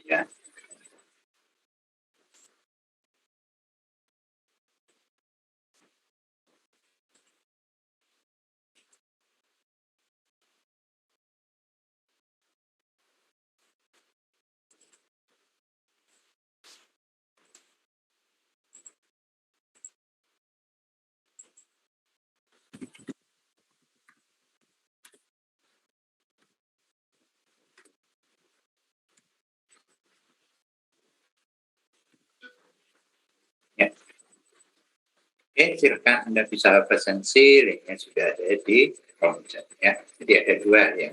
ya. Ya. Oke, silakan Anda bisa presensi, linknya sudah ada di kolom chat ya. Jadi ada dua ya.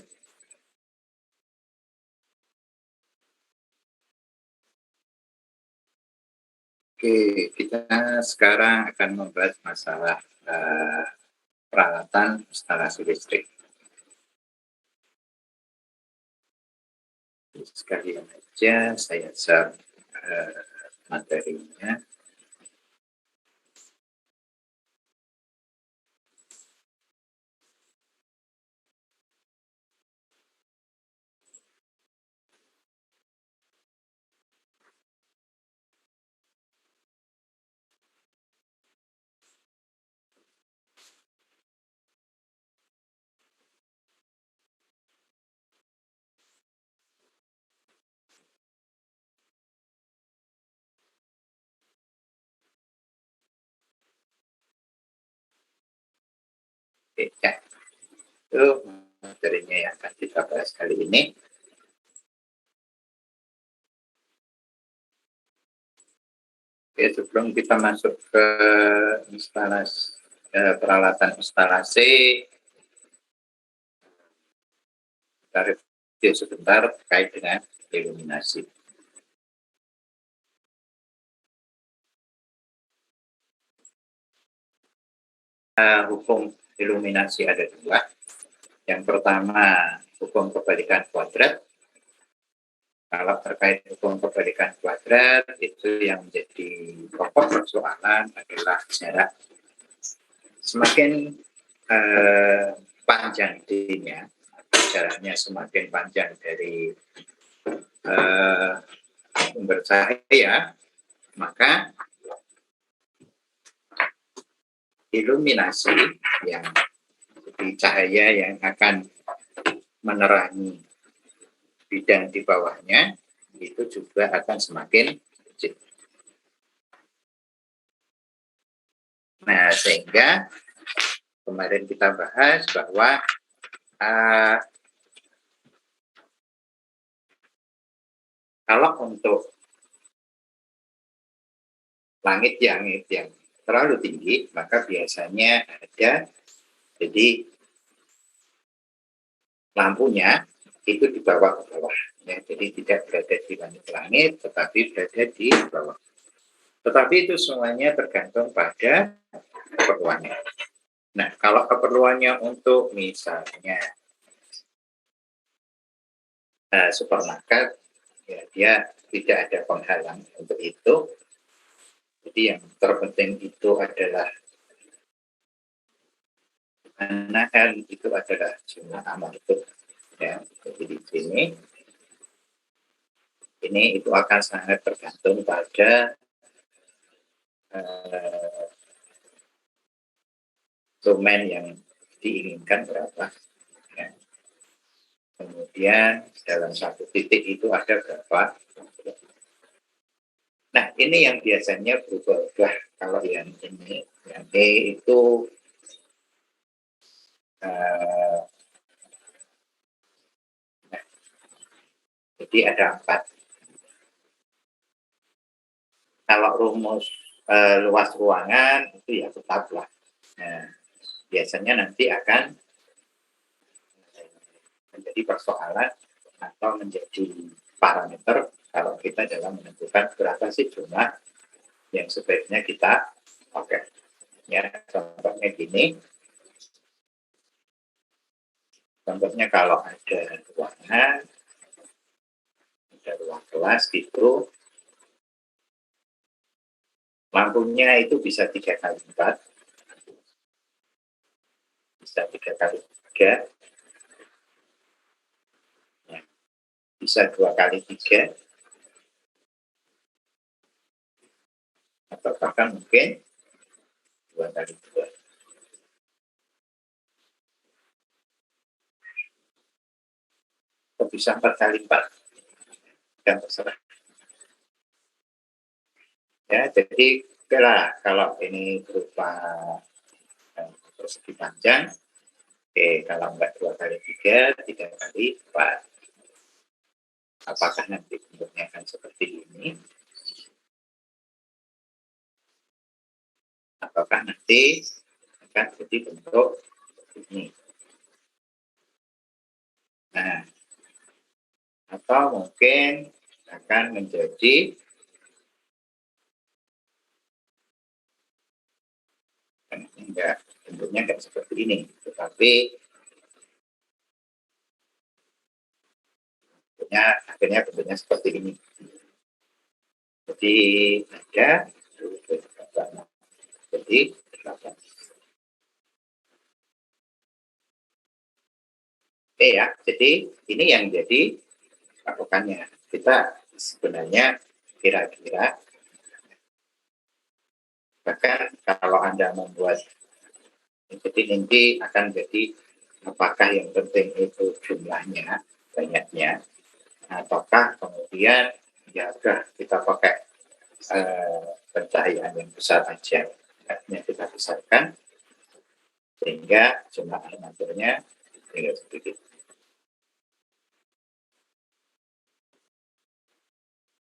Oke, kita sekarang akan membahas masalah peralatan instalasi listrik. Sekalian aja saya share materinya. Oke, ya. Itu materinya yang akan kita bahas kali ini. Oke, sebelum kita masuk ke instalasi peralatan instalasi, kita review sebentar terkait dengan iluminasi. Hukum iluminasi ada dua. Yang pertama, hukum kebalikan kuadrat. Kalau terkait hukum kebalikan kuadrat, itu yang menjadi pokok persoalan adalah jarak. Semakin panjang D-nya, jaraknya semakin panjang dari sumber cahaya, maka iluminasi yang jadi cahaya yang akan menerangi bidang di bawahnya itu juga akan semakin kecil. Nah, sehingga kemarin kita bahas bahwa kalau untuk langit yang terlalu tinggi, maka biasanya ada jadi lampunya itu di bawah ke bawah. Ya, jadi tidak berada di langit, tetapi berada di bawah. Tetapi itu semuanya tergantung pada keperluannya. Nah, kalau keperluannya untuk misalnya supermarket, ya, dia tidak ada penghalang untuk itu. Jadi yang terpenting itu adalah mana L itu adalah jumlah amal itu. Ya, jadi di sini ini itu akan sangat tergantung pada domain yang diinginkan berapa. Ya. Kemudian dalam satu titik itu ada berapa. Nah, ini yang biasanya berubah-ubah. Kalau yang ini, yang E itu jadi ada 4. Kalau rumus luas ruangan itu ya tetaplah. Nah, biasanya nanti akan menjadi persoalan atau menjadi parameter kalau kita dalam menentukan berapa sih jumlah yang sebaiknya kita pakai. Ya, contohnya gini. Contohnya kalau ada ruangan, ada ruang kelas gitu, lampunya itu bisa 3x4, bisa 3x3, ya, bisa 2x3, atau bahkan mungkin 2 kali 2, atau bisa 4 kali 4, dan terserah. Ya, jadi kalau ini berupa persegi panjang, kalau enggak 2 kali 3, 3 kali 4. Apakah nanti bentuknya akan seperti ini? Ataukah nanti akan jadi bentuk ini? Nah, atau mungkin akan menjadi bentuknya enggak seperti ini, tetapi akhirnya bentuknya seperti ini. Jadi ada jadi 8. Oke ya, jadi ini yang jadi patokannya. Kita sebenarnya kira-kira, bahkan kalau Anda membuat, jadi nanti akan jadi apakah yang penting itu jumlahnya, banyaknya, ataukah kemudian ya udah kita pakai pencahayaan yang besar aja, artinya kita besarkan sehingga jumlah armaturnya tinggal sedikit.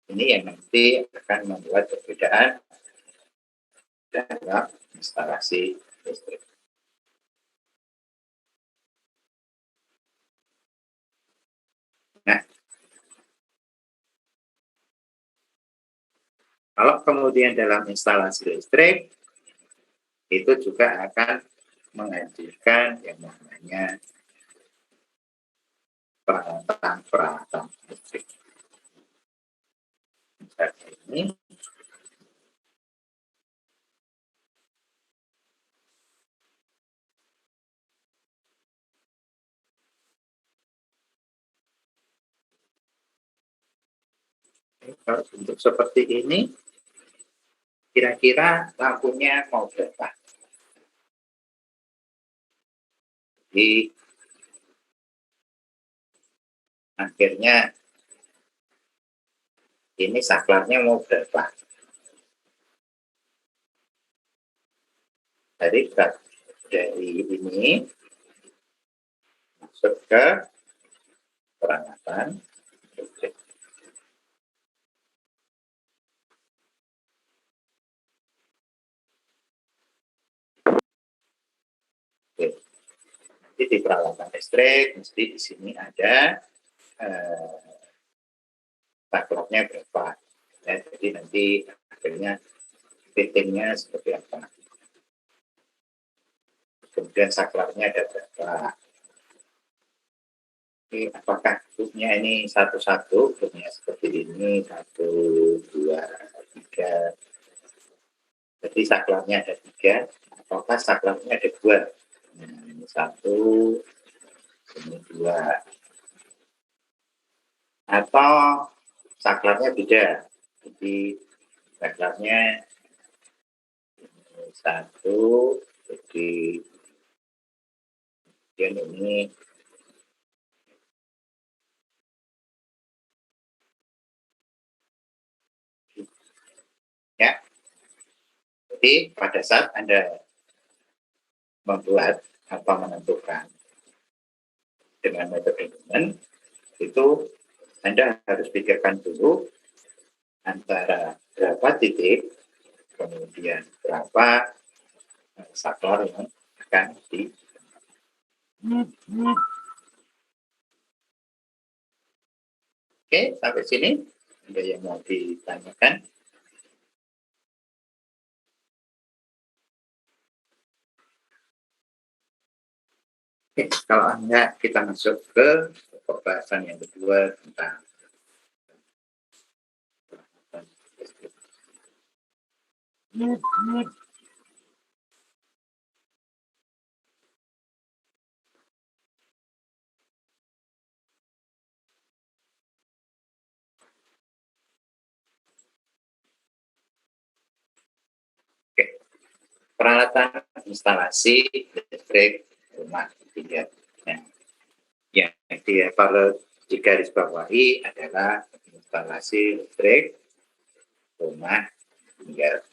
Ini yang nanti akan membuat perbedaan dalam instalasi listrik. Nah, kalau kemudian dalam instalasi listrik, itu juga akan menghadirkan yang namanya peralatan listrik. Misalnya ini, kalau bentuk seperti ini, kira-kira lampunya mau berapa? Jadi akhirnya ini saklarnya mau berapa? Dari ini masuk ke perangkatan listrik. Oke. Jadi di peralatan listrik mesti di sini ada saklarnya berapa. Ya, jadi nanti akhirnya fittingnya seperti apa. Kemudian saklarnya ada berapa. Oke, apakah grupnya ini satu-satu, grupnya seperti ini, 1, 2, 3. Jadi saklarnya ada 3, ataukah saklarnya ada 2. Nah, ini 1, ini 2. Atau saklarnya beda. Jadi saklarnya 1, jadi ini ya. Jadi pada saat Anda membuat atau menentukan dengan metode Boolean, itu Anda harus pikirkan dulu antara berapa titik, kemudian berapa saklar yang akan di. Oke, sampai sini ada yang mau ditanyakan? Oke, kalau enggak kita masuk ke pembahasan yang kedua tentang peralatan instalasi listrik rumah tangga. Nah, yang perlu digarisbawahi adalah instalasi listrik rumah tangga.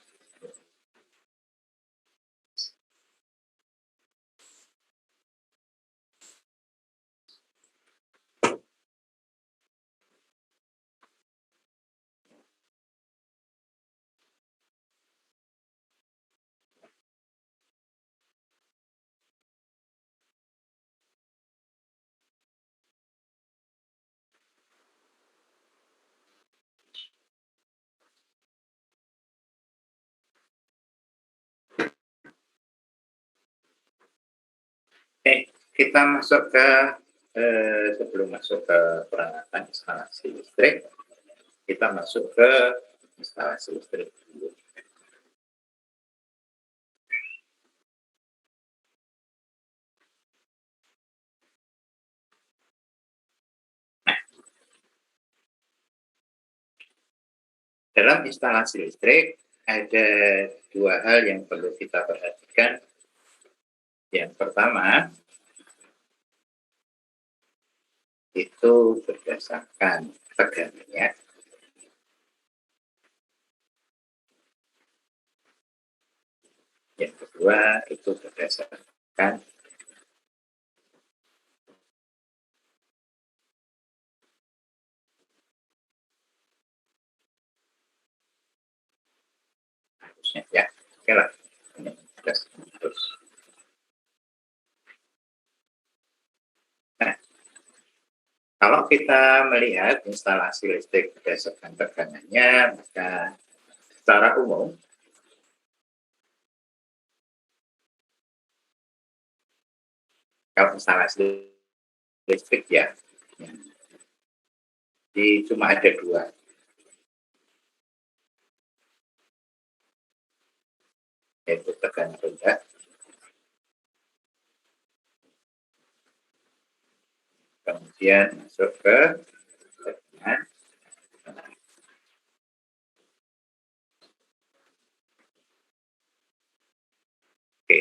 Kita masuk ke sebelum masuk ke peralatan instalasi listrik, kita masuk ke instalasi listrik dulu. Nah, dalam instalasi listrik ada dua hal yang perlu kita perhatikan. Yang pertama, itu berdasarkan tegangannya. Yang kedua, itu berdasarkan harusnya ya. Oke lah. Terus. Nah, kalau kita melihat instalasi listrik berdasarkan tegangannya, maka secara umum kalau instalasi listrik ya, cuma ada dua. Yaitu tegangan rendah kemudian masuk ke tegangan. Oke.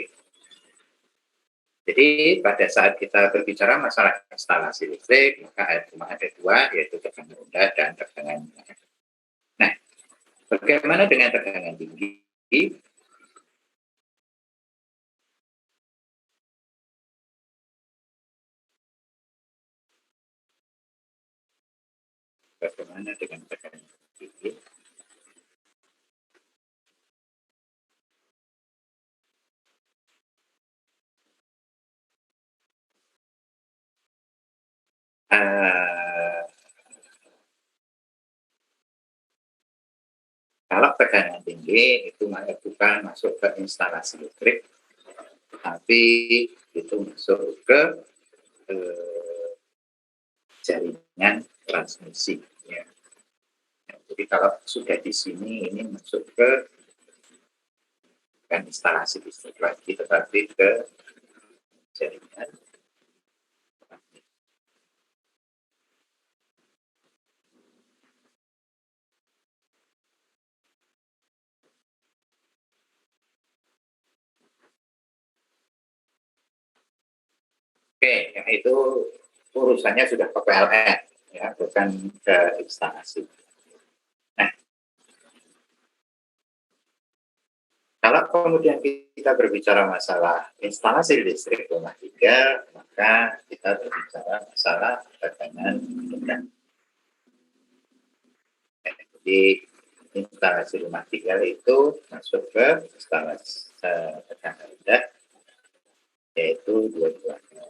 Jadi pada saat kita berbicara masalah instalasi listrik, maka cuma ada dua, yaitu tegangan rendah dan tegangan. Nah, bagaimana dengan tegangan tinggi? Bagaimana dengan tegangan tinggi? Kalau tegangan tinggi itu bukan masuk ke instalasi listrik, tapi itu masuk ke jaringan transmisi. Ya. Jadi kalau sudah di sini ini masuk ke bukan instalasi listrik lagi, tetapi ke jaringan. Oke, yang itu urusannya sudah ke PLN, ya, bukan ke instalasi. Nah, kalau kemudian kita berbicara masalah instalasi listrik rumah tangga, maka kita berbicara masalah tegangan rendah. Jadi instalasi rumah tangga itu masuk ke instalasi tegangan rendah, yaitu dua-duanya.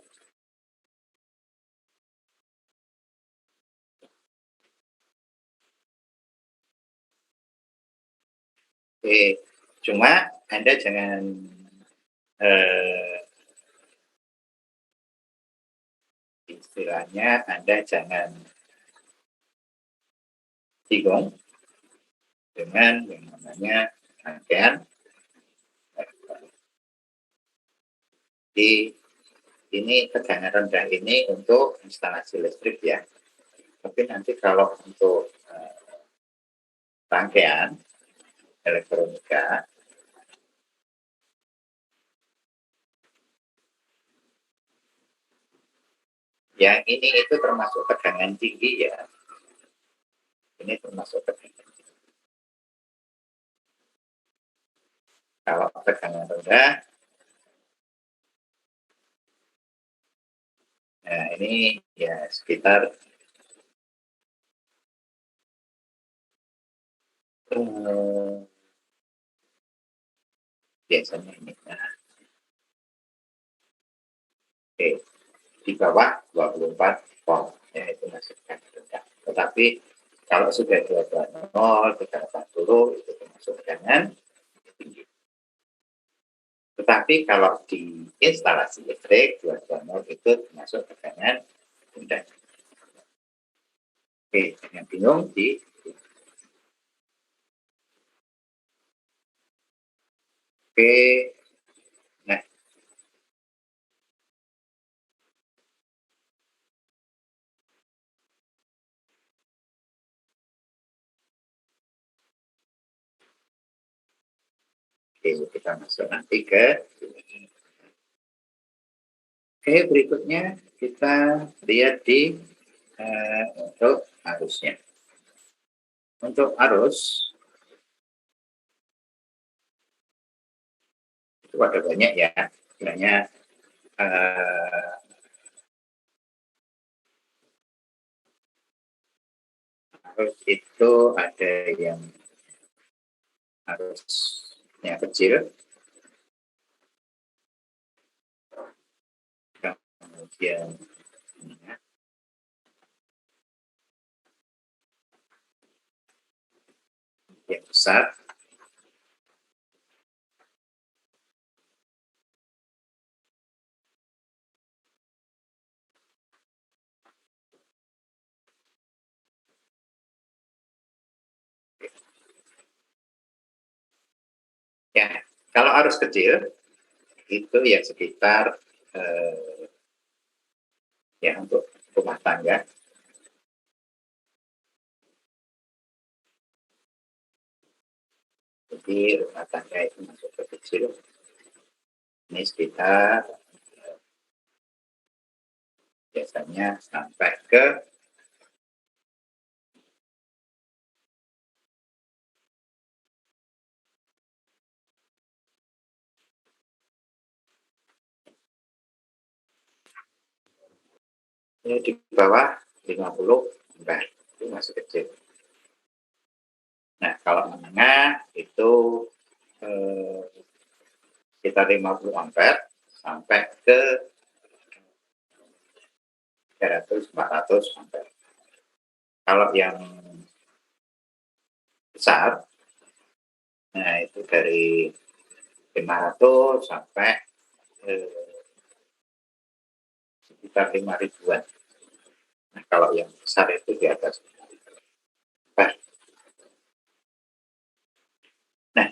Oke, cuma Anda jangan istilahnya Anda jangan bingung dengan yang namanya rangkaian. Jadi ini tegangan rendah ini untuk instalasi listrik ya. Tapi nanti kalau untuk rangkaian elektronika Yang ini itu termasuk tegangan tinggi ya. Ini termasuk tegangan tinggi. Kalau tegangan rendah, nah ini ya sekitar biasanya ini. Nah, oke, di bawah 24 volt, ya itu masih tegangan rendah. Tetapi kalau sudah 220, 340 itu termasuk tegangan tinggi. Tetapi kalau di instalasi listrik 220 itu termasuk tegangan rendah. Oke, jangan bingung di oke. Nah, oke, kita masuk nanti ke oke, berikutnya kita lihat di untuk arusnya. Untuk arus itu ada banyak ya, sebenarnya arus itu ada yang arusnya kecil, kemudian yang besar. Ya, kalau arus kecil itu ya sekitar ya untuk rumah tangga. Jadi rumah tangga itu masuk ke kecil. Ini sekitar biasanya sampai ke ini di bawah 50 ampere, itu masih kecil. Nah, kalau menengah itu sekitar 50 ampere sampai ke 300-400 ampere. Kalau yang besar, nah itu dari 500 sampai sekitar 5 ribuan. Nah, kalau yang besar itu di atas 5 ribuan. Nah,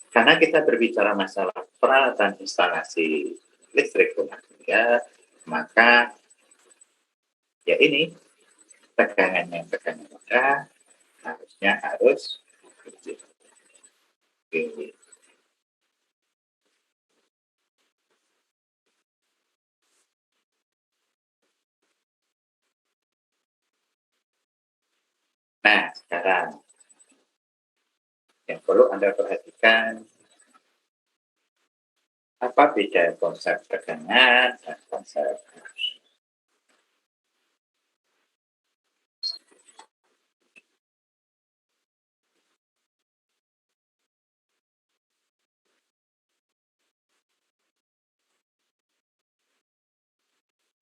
karena kita berbicara masalah peralatan instalasi listrik rumah tangga, maka ya ini tegangannya tegangan rendah, harusnya harus kecil. Oke. Nah, sekarang yang perlu Anda perhatikan, apa beda konsep tegangan dan konsep arus.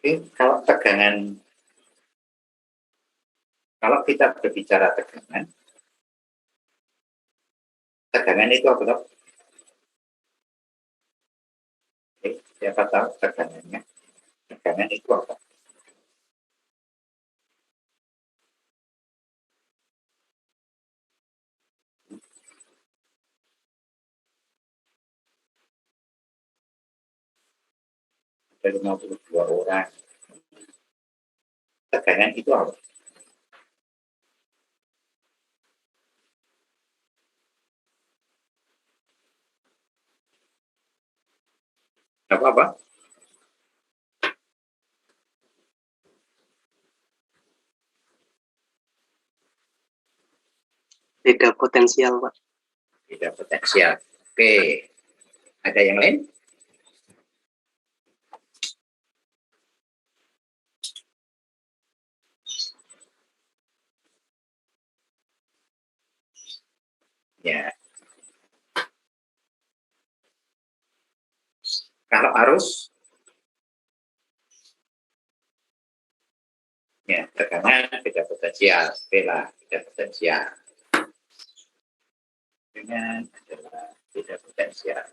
Oke, kalau kita berbicara tegangan, tegangan itu apa toh? Oke, siapa tahu tegangannya? Tegangan itu apa? Ada 52 orang. Tegangan itu apa? Apa-apa? Beda potensial, Pak. Beda potensial. Oke. Ada yang lain? Ya. Kalau arus, ya tekanan beda potensial, beda potensial. Dengan adalah beda potensial.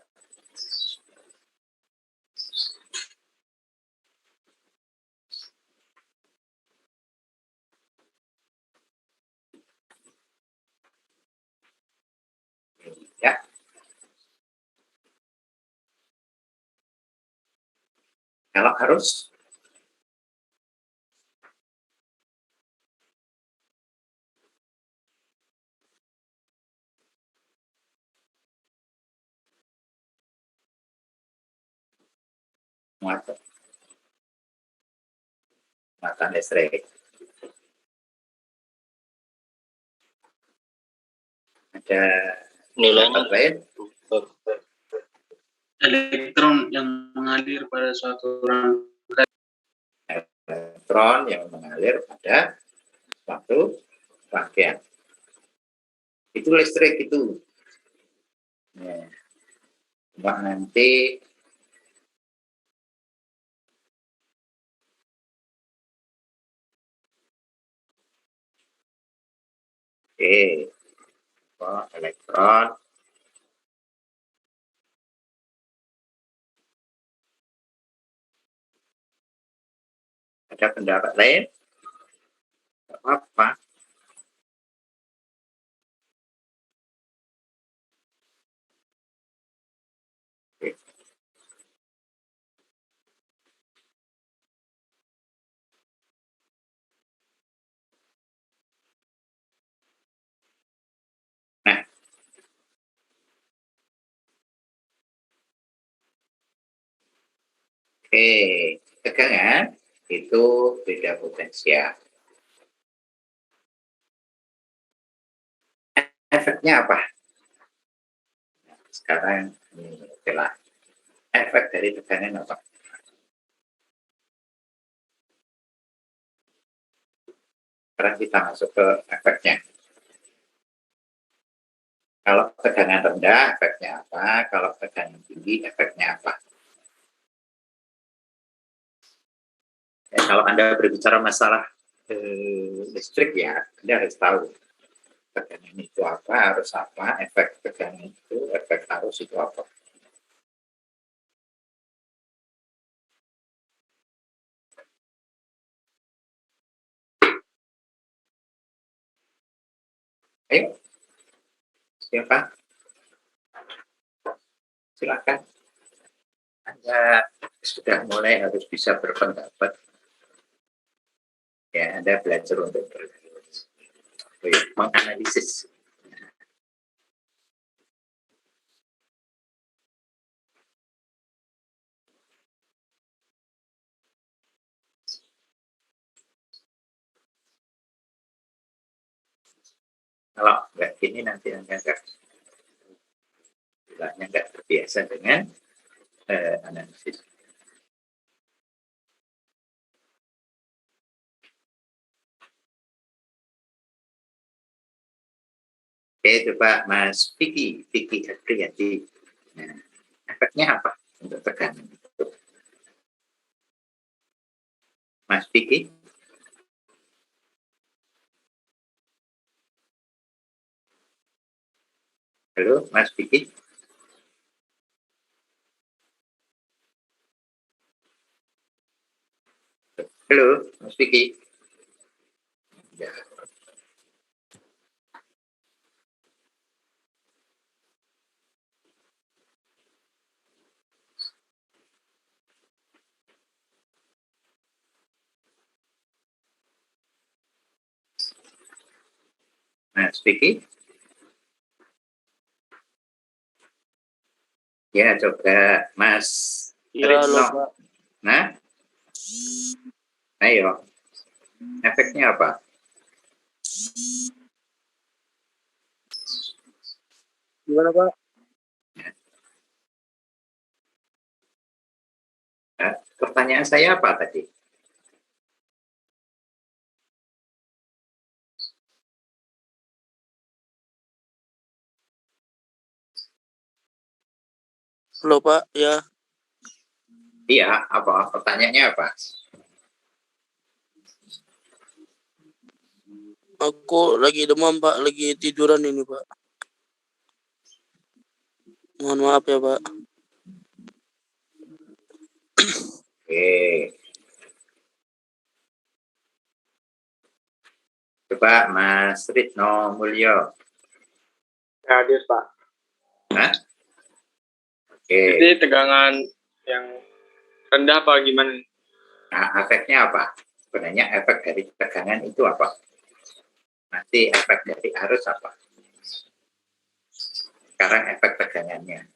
Ya. Kalau arus, muatan listrik. Ada Nilainya lain? Elektron yang mengalir pada suatu rangkaian. Elektron yang mengalir pada suatu rangkaian. Itu listrik itu. Ya. Mbak nanti elektron ada pendapat lain? Tidak apa-apa. Oke. Nah, oke, tegangan itu beda potensial. Efeknya apa? Nah, sekarang ini adalah efek dari tegangan apa? Sekarang kita masuk ke efeknya. Kalau tegangan rendah, efeknya apa? Kalau tegangan tinggi, efeknya apa? Ya, kalau Anda berbicara masalah listrik ya, Anda harus tahu tegangan itu apa, arus apa, efek tegangan itu, efek arus itu apa. Ayo, siapa? Silakan. Anda sudah mulai harus bisa berpendapat. Ya, Anda belajar untuk menganalisis. Kalau nggak gini nanti Anda nggak terbiasa dengan analisis. Oke, coba Mas Vicky Adrianti. Nah, efeknya apa untuk tekanan itu? Mas Vicky? Halo, Mas Vicky? Halo, Mas Vicky? Ya. Mas Vicky? Ya, coba Mas Ritno. Nah, ayo. Efeknya apa? Gimana Pak? Nah, pertanyaan saya apa tadi? Halo Pak, ya. Iya, apa? Pertanyaannya apa? Aku lagi demam Pak, lagi tiduran ini Pak. Mohon maaf ya Pak. Oke. Coba Mas Ritno Mulyo. Hadir Pak. Hah? Oke. Jadi tegangan yang rendah apa gimana? Nah, efeknya apa? Sebenarnya efek dari tegangan itu apa? Nanti efek dari arus apa? Sekarang efek tegangannya.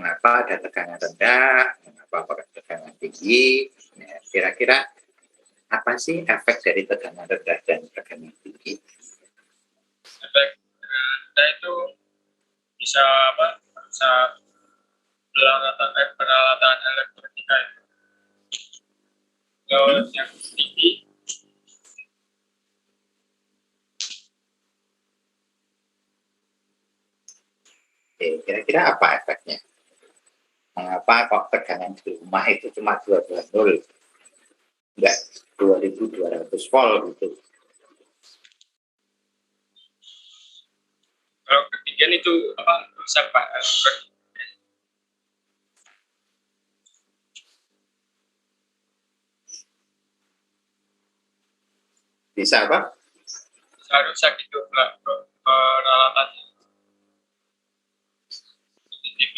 Mengapa ada tegangan rendah? Mengapa pakai tegangan tinggi? Nah, kira-kira apa sih efek dari tegangan rendah dan tegangan tinggi? Efek rendah itu bisa apa? Bisa peralatan elektronika ya. Kalau yang tinggi Oke, kira-kira apa efeknya? Mengapa kok tegangan di rumah itu cuma 220? Enggak 2200 volt gitu. kalau ketinggian itu apa bisa Pak? Bisa apa? Bisa rusak itu peralatan TV.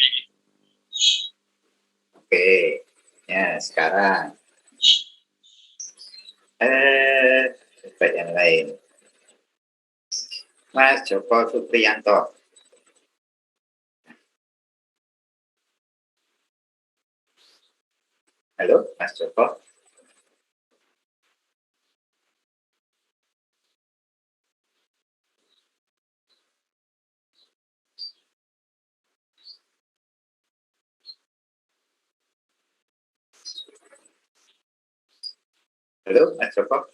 Oke, ya sekarang coba yang lain. Mas Joko Supriyanto. Halo, Mas Joko. Halo, Mas Joko.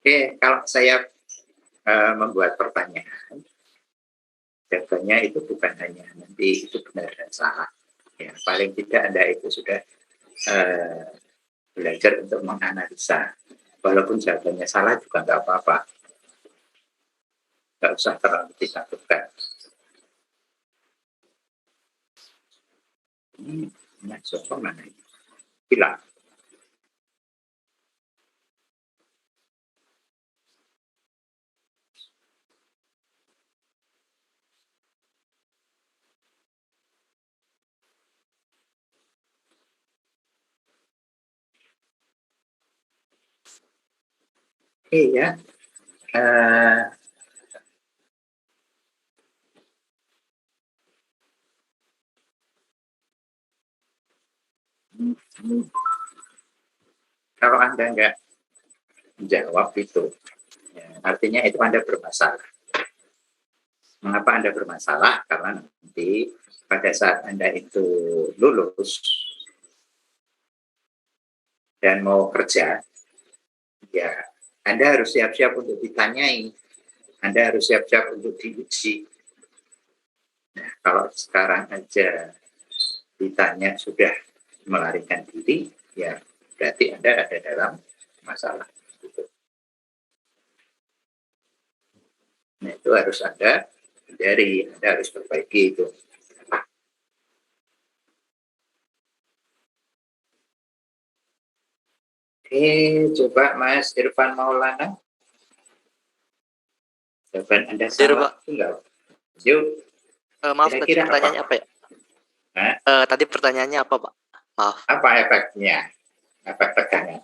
Oke, kalau saya membuat pertanyaan, jawabannya itu bukan hanya nanti itu benar dan salah. Ya, paling tidak Anda itu sudah belajar untuk menganalisa. Walaupun jawabannya salah juga nggak apa-apa. Nggak usah terlalu ditakutkan. Ini Mas Joko mana ini? Hilang. Oke ya. Kalau Anda nggak menjawab itu, ya, artinya itu Anda bermasalah. Mengapa Anda bermasalah? Karena nanti pada saat Anda itu lulus dan mau kerja, ya Anda harus siap-siap untuk ditanyai. Anda harus siap-siap untuk diuji. Nah, kalau sekarang aja ditanya sudah melarikan diri, ya berarti Anda ada dalam masalah. Nah, itu harus Anda hindari, Anda harus perbaiki itu. Oke, coba Mas Irfan Maulana. Jawaban Anda salah. Enggak. Yuk. Maaf, tadi Kira-kira pertanyaannya apa ya? Hah? Tadi pertanyaannya apa Pak? Maaf. Apa efeknya? Efek tegangan.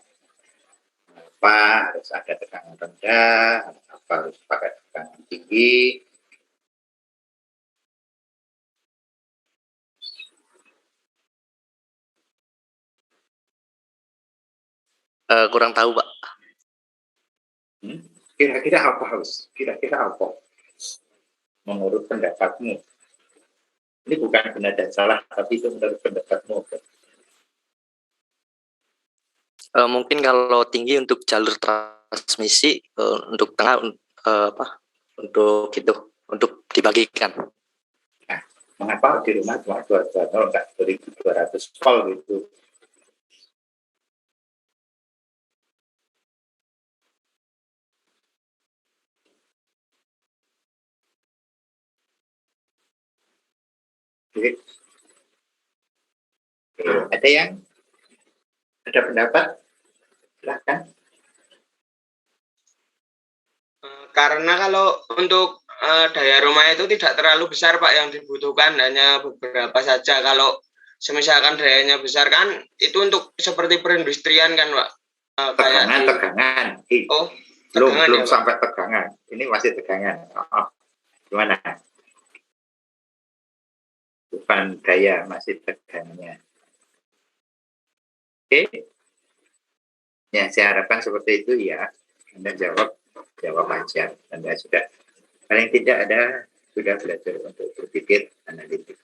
Apa harus ada tegangan rendah? Apa harus pakai tegangan tinggi? Kurang tahu, Pak. Kira-kira apa harus? Kira-kira apa? Menurut pendapatmu? Ini bukan benar dan salah, tapi itu menurut pendapatmu. Mungkin kalau tinggi untuk jalur transmisi, untuk tengah untuk dibagikan. Nah, mengapa di rumah cuma 220 enggak 2200 volt gitu? Oke. Ada yang ada pendapat? Silahkan. Karena kalau untuk daya rumah itu tidak terlalu besar Pak, yang dibutuhkan hanya beberapa saja. Kalau semisalkan dayanya besar kan itu untuk seperti perindustrian kan Pak. Tegangan. Oh, belum ya, sampai tegangan. Ini masih tegangan. Gimana? Bukan daya, masih tegangannya. Oke. Ya, saya harapkan seperti itu ya. Anda jawab aja. Anda sudah paling tidak sudah belajar untuk berpikir analitik.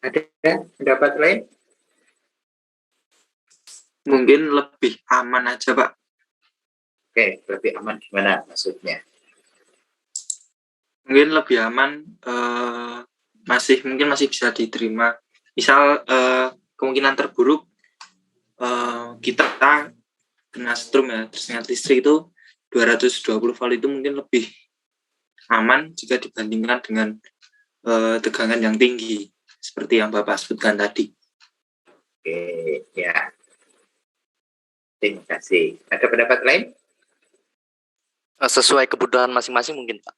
Ada pendapat lain? Mungkin lebih aman aja, Pak. Oke, lebih aman gimana maksudnya? Mungkin lebih aman, mungkin masih bisa diterima. Misal kemungkinan terburuk kita kena strum ya, tersengat listrik itu 220 volt itu mungkin lebih aman jika dibandingkan dengan tegangan yang tinggi seperti yang Bapak sebutkan tadi. Oke, ya. Terima kasih. Ada pendapat lain? Sesuai kebutuhan masing-masing mungkin, Pak.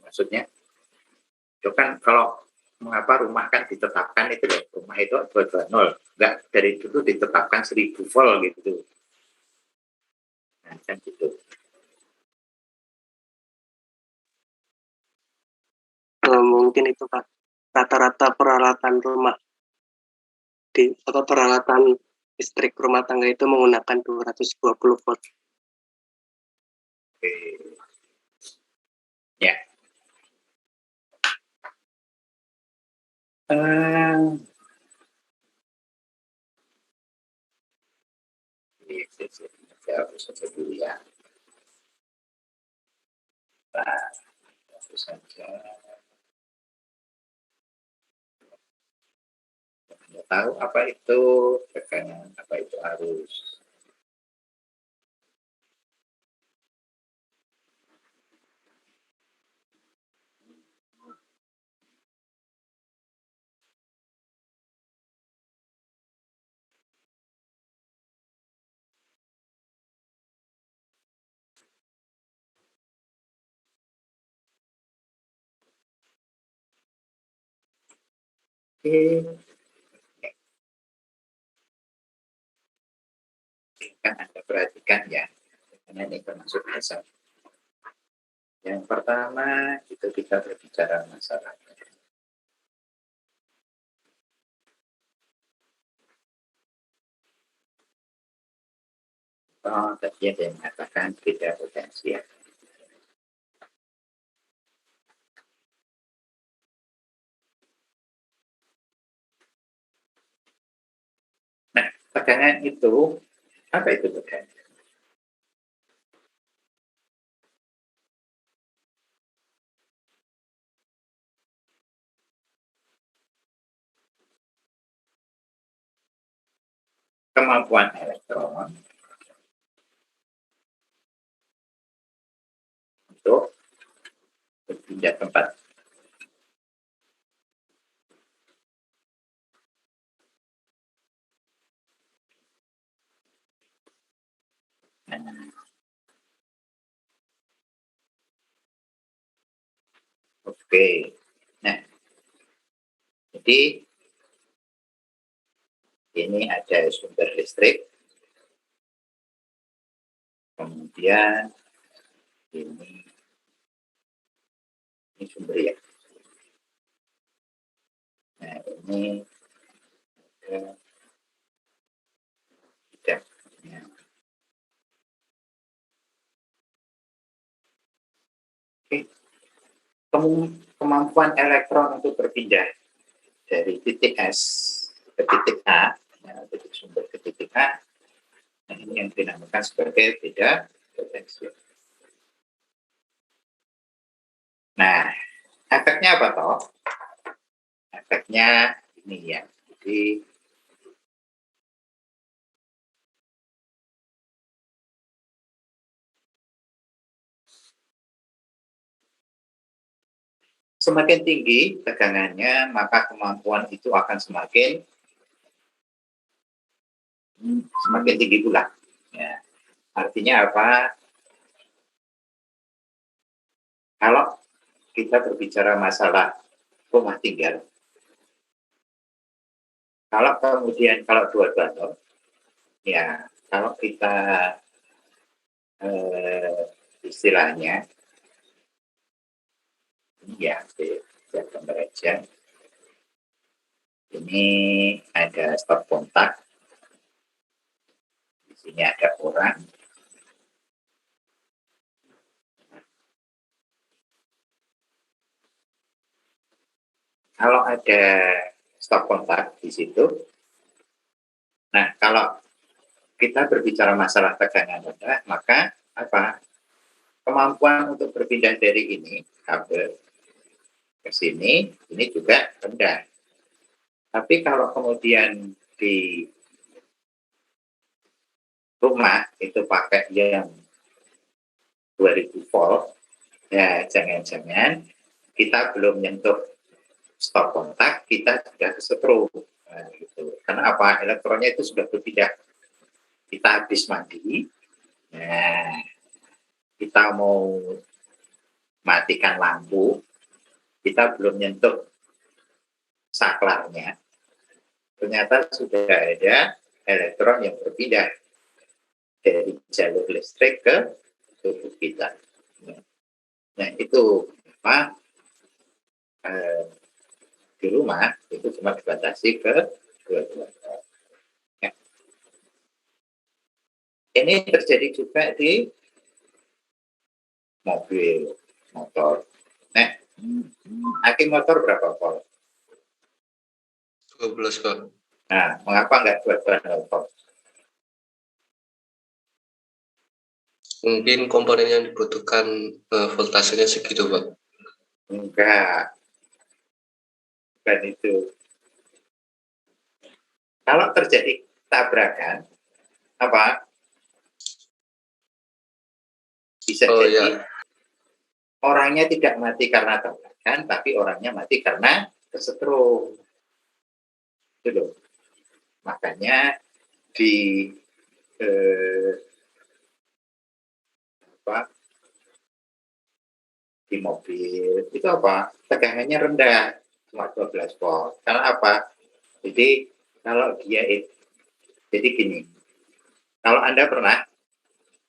Maksudnya? Itu kan kalau mengapa rumah kan ditetapkan itu loh, rumah itu 220, enggak dari dulu ditetapkan 1000 volt gitu. Nah, kan gitu. Mungkin itu Pak, rata-rata peralatan rumah atau peralatan listrik rumah tangga itu menggunakan 220 volt. Oke. Ya. Saya harus saja dulu ya. Nah, harus saja. Anda tahu apa itu tekanan, apa itu arus. Oke. Kan Anda perhatikan ya, karena ini termasuk dasar. Yang pertama, itu kita berbicara masalah tadi ada yang mengatakan beda potensial. Nah, tegangan itu, apa itu tegangan? Kemampuan elektron untuk berpindah tempat. Oke. Nah, jadi ini ada sumber listrik, kemudian ini sumber ya. Nah, ini ada tidak. Ya. Oke. Kemampuan elektron untuk berpindah dari titik S ke titik A, ya, titik sumber ke titik A, nah ini yang dinamakan sebagai beda potensial. Nah, efeknya apa toh? Efeknya ini ya, jadi semakin tinggi tegangannya, maka kemampuan itu akan semakin tinggi pula. Ya. Artinya apa? Kalau kita berbicara masalah rumah tinggal, kalau dua-dua, ya kalau kita istilahnya, ini ya, saya gambar aja. Ini ada stop kontak. Di sini ada orang. Kalau ada stop kontak di situ, nah kalau kita berbicara masalah tegangan rendah, maka apa? Kemampuan untuk berpindah dari ini kabel ke sini, ini juga rendah. Tapi kalau kemudian di rumah itu pakai yang 2000 volt, ya jangan-jangan kita belum nyentuh stop kontak, kita sudah kesetrum. Nah, gitu. Karena apa? Elektronnya itu sudah berpindah. Kita habis mandi, nah, kita mau matikan lampu, kita belum nyentuh saklarnya, ternyata sudah ada elektron yang berpindah dari jalur listrik ke tubuh kita. Nah, itu apa? Di rumah itu cuma dibatasi ke 22. Ya. Ini terjadi juga di mobil, motor. Nah, aki motor berapa volt? 12 Pak. Nah, mengapa nggak 12 volt? Mungkin komponen yang dibutuhkan voltasenya segitu Pak. Enggak. Bukan itu. Kalau terjadi tabrakan, apa? Bisa jadi orangnya tidak mati karena tabrakan, tapi orangnya mati karena kesetrum. Itu loh. Makanya di di mobil itu apa? Tegangannya rendah, cuma 12 volt. Karena apa? Jadi kalau dia itu, jadi gini, kalau Anda pernah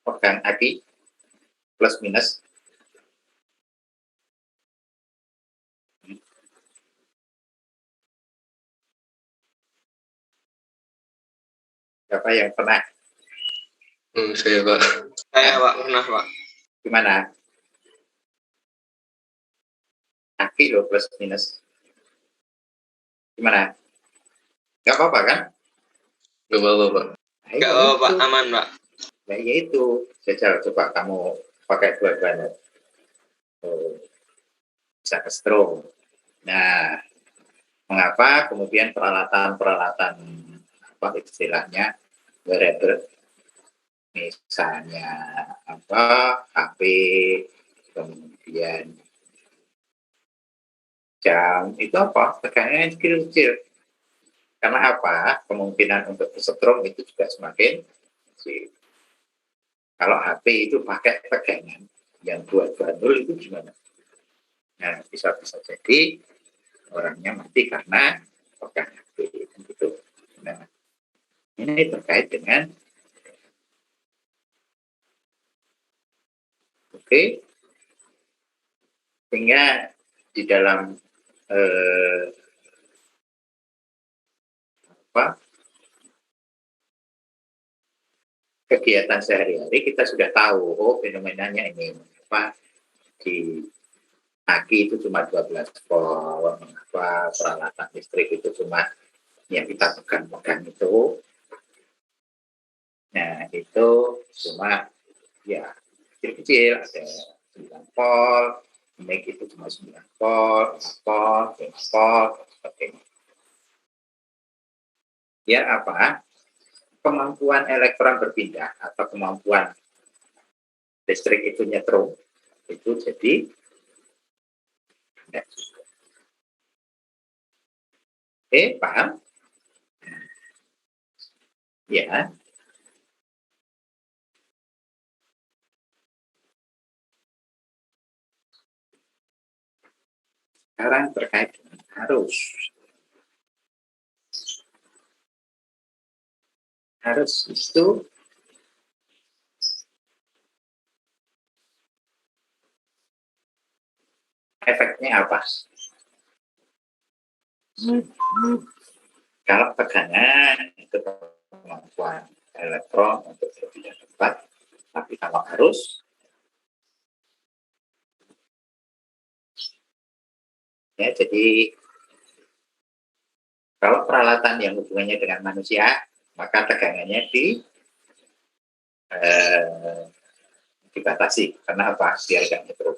pegang aki plus minus, siapa yang pernah? Saya Pak. Saya Pak, pernah Pak. Gimana? Aki loh plus minus. Gimana? Gak apa-apa kan? Gak apa-apa Pak. Nah, Enggak apa Pak, aman Pak. Nah, ya itu. Saya coba kamu pakai dua-duanya. Bisa kesetrum. Nah, mengapa kemudian peralatan apa istilahnya wearable, misalnya apa HP, kemudian jam, itu apa? Tegangannya kecil-kecil. Karena apa? Kemungkinan untuk kesetrum itu juga semakin kecil. Kalau HP itu pakai tegangan yang 220 itu gimana? Nah, bisa jadi orangnya mati karena pegang HP gitu. Nah, Ini terkait dengan oke, sehingga di dalam apa kegiatan sehari-hari kita sudah tahu, oh fenomenanya ini apa di aki itu cuma 12 volt, mengapa peralatan listrik itu cuma yang kita pegang-pegang itu, nah itu cuma ya kecil-kecil, ada 9 volt, mic itu cuma 9 volt, 4 volt, 5 volt, sebagainya. Biar apa? Kemampuan elektron berpindah atau kemampuan listrik itu nyetrum itu jadi paham? Ya. Sekarang terkait dengan arus. Arus itu efeknya apa? Kalau tegangan itu kemampuan elektron untuk berpindah cepat, tapi kalau arus ya jadi kalau peralatan yang hubungannya dengan manusia maka tegangannya dibatasi. Karena apa? Biar tidak nyetrum.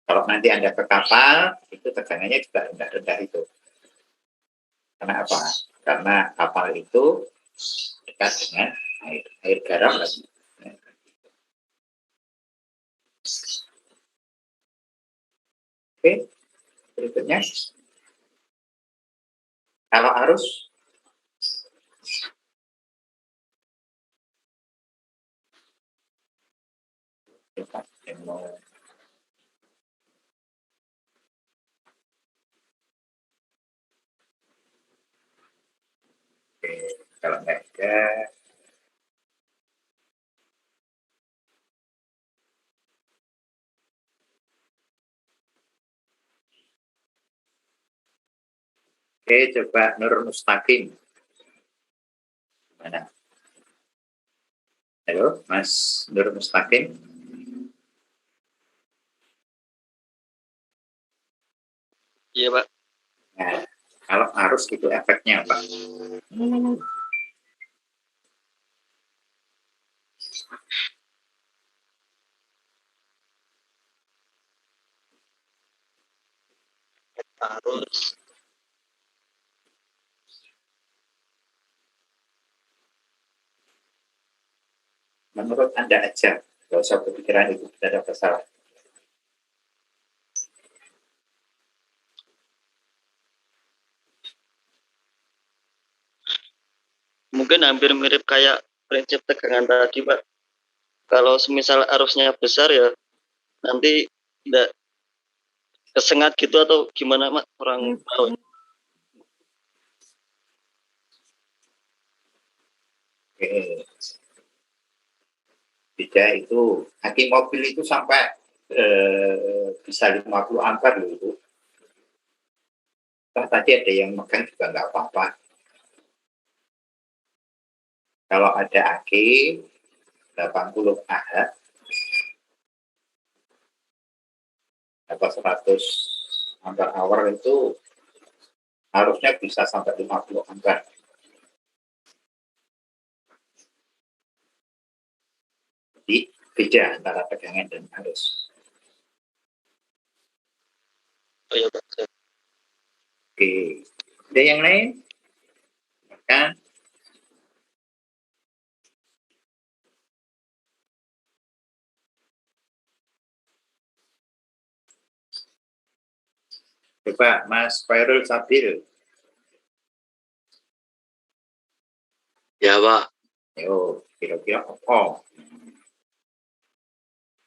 Kalau nanti Anda ke kapal, itu tegangannya juga rendah-rendah itu. Karena apa? Karena kapal itu dekat dengan air garam lagi. Oke, berikutnya. Kalau arus, kalau nggak ada, oke, coba Nur Mustaqim. Mana? Halo, Mas Nur Mustaqim. Iya, Pak. Nah, kalau arus itu efeknya apa? Arus. Menurut Anda aja, nggak usah berpikiran itu tidak ada masalah. Mungkin hampir mirip kayak prinsip tegangan tadi, Pak. Kalau semisal arusnya besar ya nanti tidak kesengat gitu atau gimana, Mak? Kurang tahu. Oke. Beda itu, aki mobil itu sampai bisa 50 ampere loh itu. Tadi ada yang megang juga nggak apa-apa. Kalau ada aki 80 Ah atau 100 ampere hour itu harusnya bisa sampai 50 ampere. Jadi beda antara tegangan dan arus. Oh iya, Pak. Oke, ada yang lain? Kan? Coba Mas Khairul Sabil. Ya, Pak. Yo, kira-kira apa?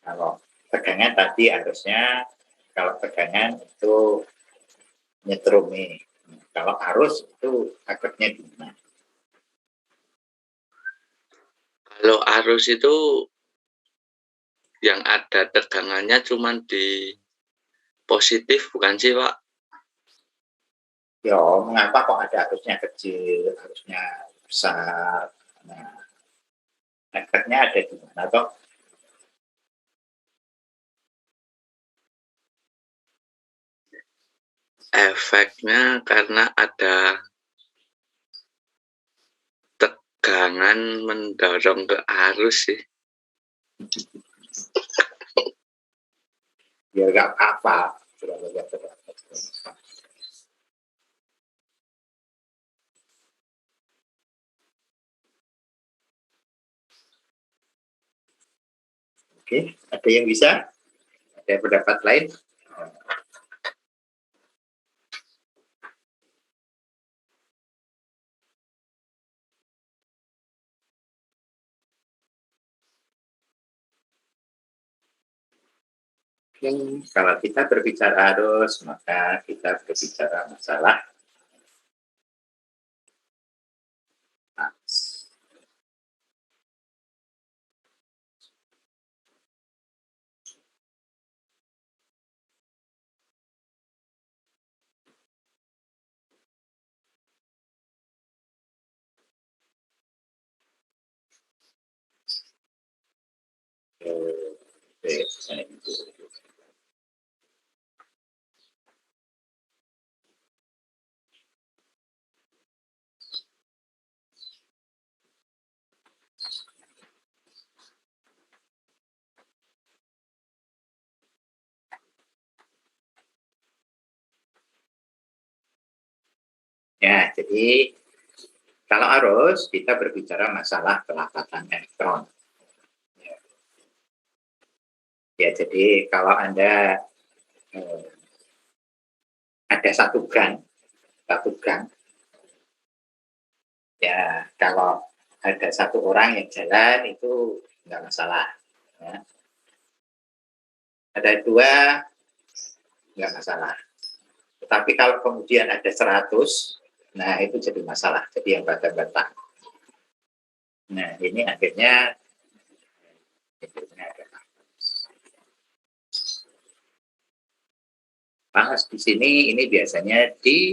Kalau tegangan tadi harusnya, kalau tegangan itu nyetrumi. Kalau arus itu efeknya gimana? Kalau arus itu yang ada tegangannya cuma di positif, bukan sih, Pak? Ya, mengapa kok ada arusnya kecil, arusnya besar? Nah, efeknya ada di mana toh? Efeknya karena ada tegangan mendorong ke arus sih. Ya nggak apa-apa. Oke, ada yang bisa? Ada pendapat lain? Kalau kita berbicara arus, maka kita berbicara masalah arus. Ya, jadi kalau arus kita berbicara masalah pelapatan elektron. Ya, jadi kalau Anda ada satu gang, ya kalau ada satu orang yang jalan itu nggak masalah. Ya. Ada dua, nggak masalah. Tetapi kalau kemudian ada 100, nah itu jadi masalah, jadi yang bantah-bantah. Nah ini akhirnya panas di sini, ini biasanya di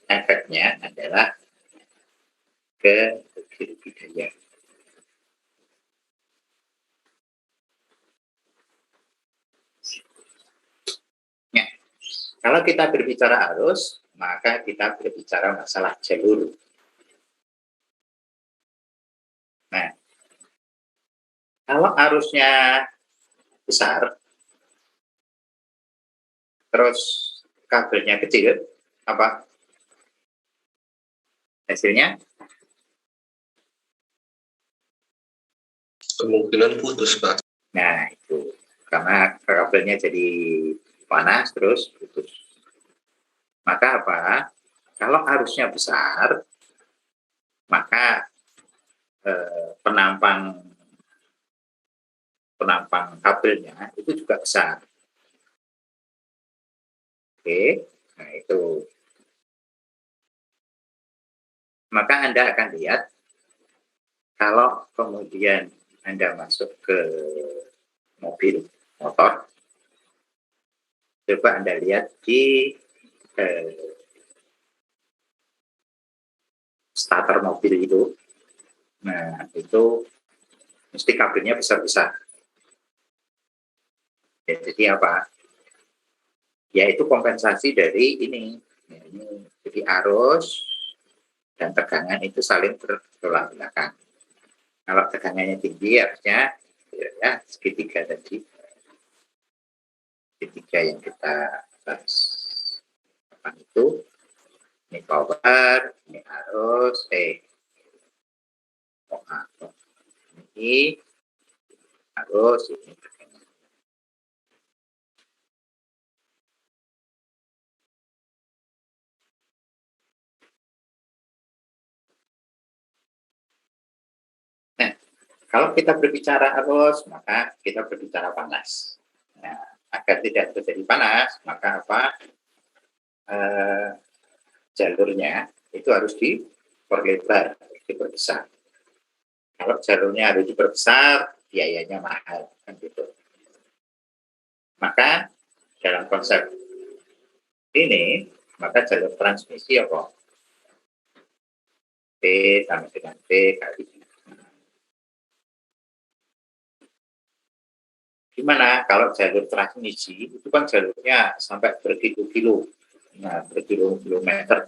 efeknya adalah ke budaya. Ya. Kalau kita berbicara arus, maka kita berbicara masalah jalur. Nah, kalau arusnya besar, terus kabelnya kecil, apa hasilnya? Kemungkinan putus, Pak. Nah, itu karena kabelnya jadi panas terus putus. Maka apa? Kalau arusnya besar, maka penampang kabelnya itu juga besar. Oke, nah itu. Maka Anda akan lihat kalau kemudian Anda masuk ke mobil motor, coba Anda lihat di starter mobil itu. Nah, itu mesti kabelnya besar-besar. Ya, jadi apa? Ya itu kompensasi dari ini. Ya, ini jadi arus dan tegangan itu saling bertolak belakang. Kalau tegangannya tinggi harusnya ya segitiga tadi. Segitiga yang kita bahas. Apa itu? Ini power, ini arus, ini arus, ini tegangan. Nah, kalau kita berbicara arus, maka kita berbicara panas. Nah, agar tidak terjadi panas, maka apa? Jalurnya itu harus diperlebar, diperbesar. Kalau jalurnya harus diperbesar, biayanya mahal, kan gitu. Maka dalam konsep ini, maka jalur transmisi apa? P sama dengan P kali. Gimana kalau jalur transmisi itu kan jalurnya sampai berkilo-kilo, nah berkilo-kilometer.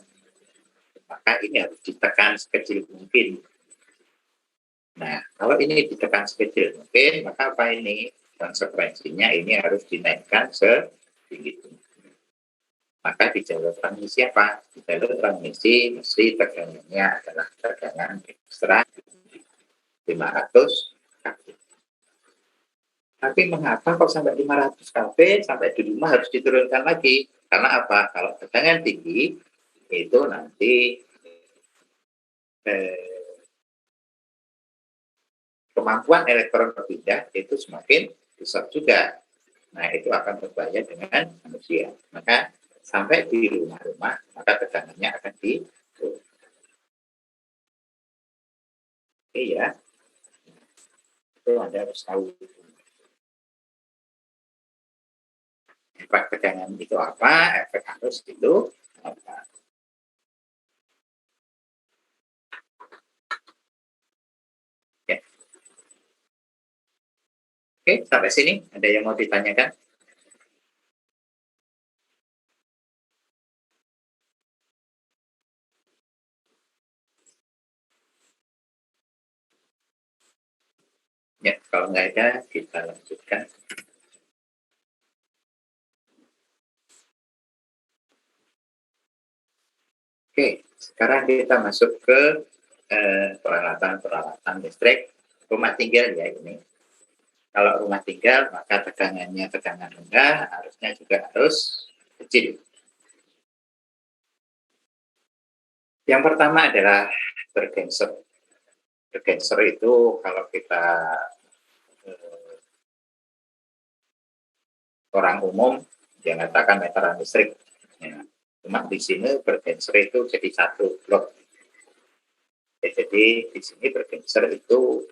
Maka ini harus ditekan sekecil mungkin. Nah, kalau ini ditekan sekecil mungkin, maka apa ini? Konsekuensinya ini harus dinaikkan setinggi mungkin. Maka di jalur transmisi apa? Di jalur transmisi mesti tegangannya adalah tegangan ekstra 500 kV. Tapi mengapa kok sampai 500 kV, sampai di rumah harus diturunkan lagi? Karena apa? Kalau tegangan tinggi, itu nanti kemampuan elektron berpindah itu semakin besar juga. Nah, itu akan berbahaya dengan manusia. Maka sampai di rumah-rumah, maka tegangannya akan diturunkan. Oke ya. Itu Anda harus tahu. Efek tegangan itu apa? Efek arus itu apa? Ya. Oke, sampai sini ada yang mau ditanyakan? Ya, kalau nggak ada, kita lanjutkan. Oke, sekarang kita masuk ke peralatan-peralatan listrik rumah tinggal ya ini. Kalau rumah tinggal, maka tegangannya tegangan rendah, arusnya juga harus kecil. Yang pertama adalah bergenser. Bergenser itu kalau kita orang umum, dia mengatakan meteran listrik. Ya. Cuma di sini bergenser itu jadi satu blok. Ya, jadi di sini bergenser itu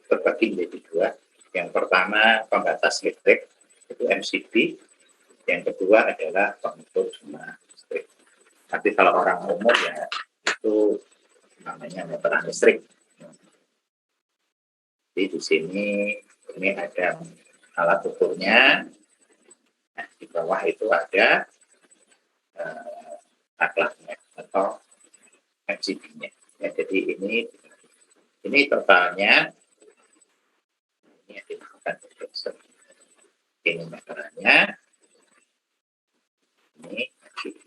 terbagi menjadi dua. Yang pertama pembatas listrik itu MCB, yang kedua adalah pengukur jumlah listrik. Tapi kalau orang umum ya itu namanya meteran listrik. Jadi di sini ini ada alat ukurnya. Nah, di bawah itu ada taklaknya atau MCB-nya. Ya, jadi ini totalnya. Ini yang dimaksudkan bergenser. Ini meterannya. Ini MCB.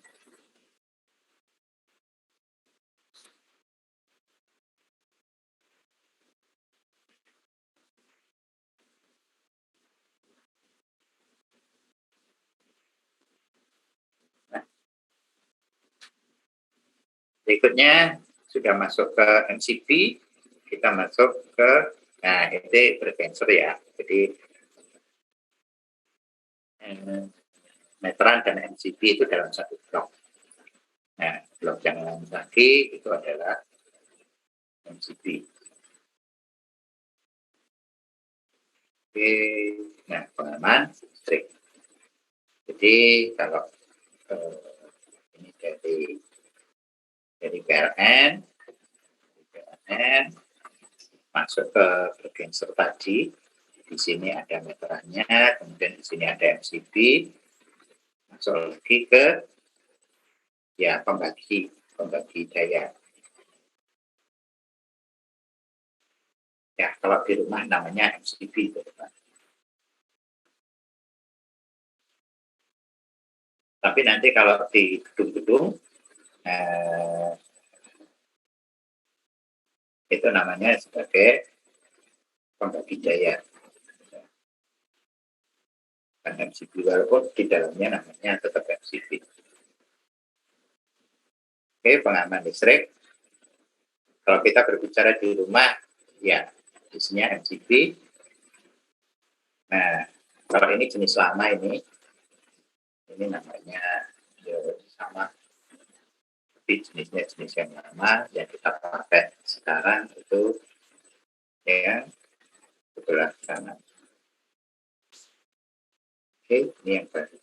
Berikutnya sudah masuk ke MCB, kita masuk ke, nah ini bergenser ya, jadi meteran dan MCB itu dalam satu blok. Nah, blok yang lagi itu adalah MCB. Oke, nah pengaman listrik. Jadi kalau ini dari PLN masuk ke bergenser tadi, di sini ada meterannya, kemudian di sini ada MCB, masuk lagi ke ya pembagi daya. Ya, kalau di rumah namanya MCB, teman-teman. Tapi nanti kalau di gedung-gedung itu namanya sebagai pembagi daya. Dan MCB walaupun di dalamnya namanya tetap MCB. Oke, pengaman listrik. Kalau kita berbicara di rumah, ya isinya MCB. Nah, kalau ini jenis lama ini namanya ya, sama. Tapi jenisnya jenis yang lama yang kita pakai sekarang itu yang sebelah kanan. Oke, ini yang baru.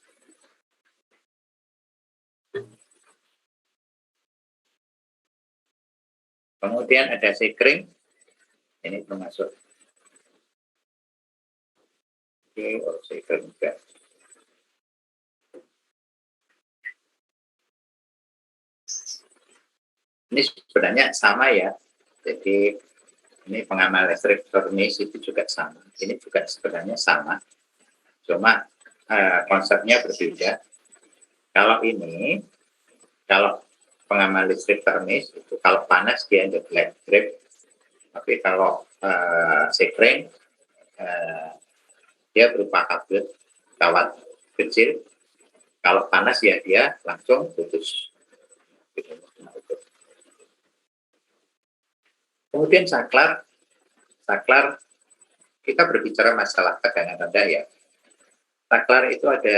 Kemudian ada sekring, ini termasuk. Oke, sekring juga. Ini sebenarnya sama ya. Jadi ini pengamal listrik furnace itu juga sama. Ini juga sebenarnya sama. Cuma konsepnya berbeda. Kalau pengamal listrik furnace itu kalau panas dia ada black drip. Tapi kalau sekring dia berupa kawat kecil. Kalau panas ya dia langsung putus. Kemudian saklar kita berbicara masalah tegangan rendah ya. Saklar itu ada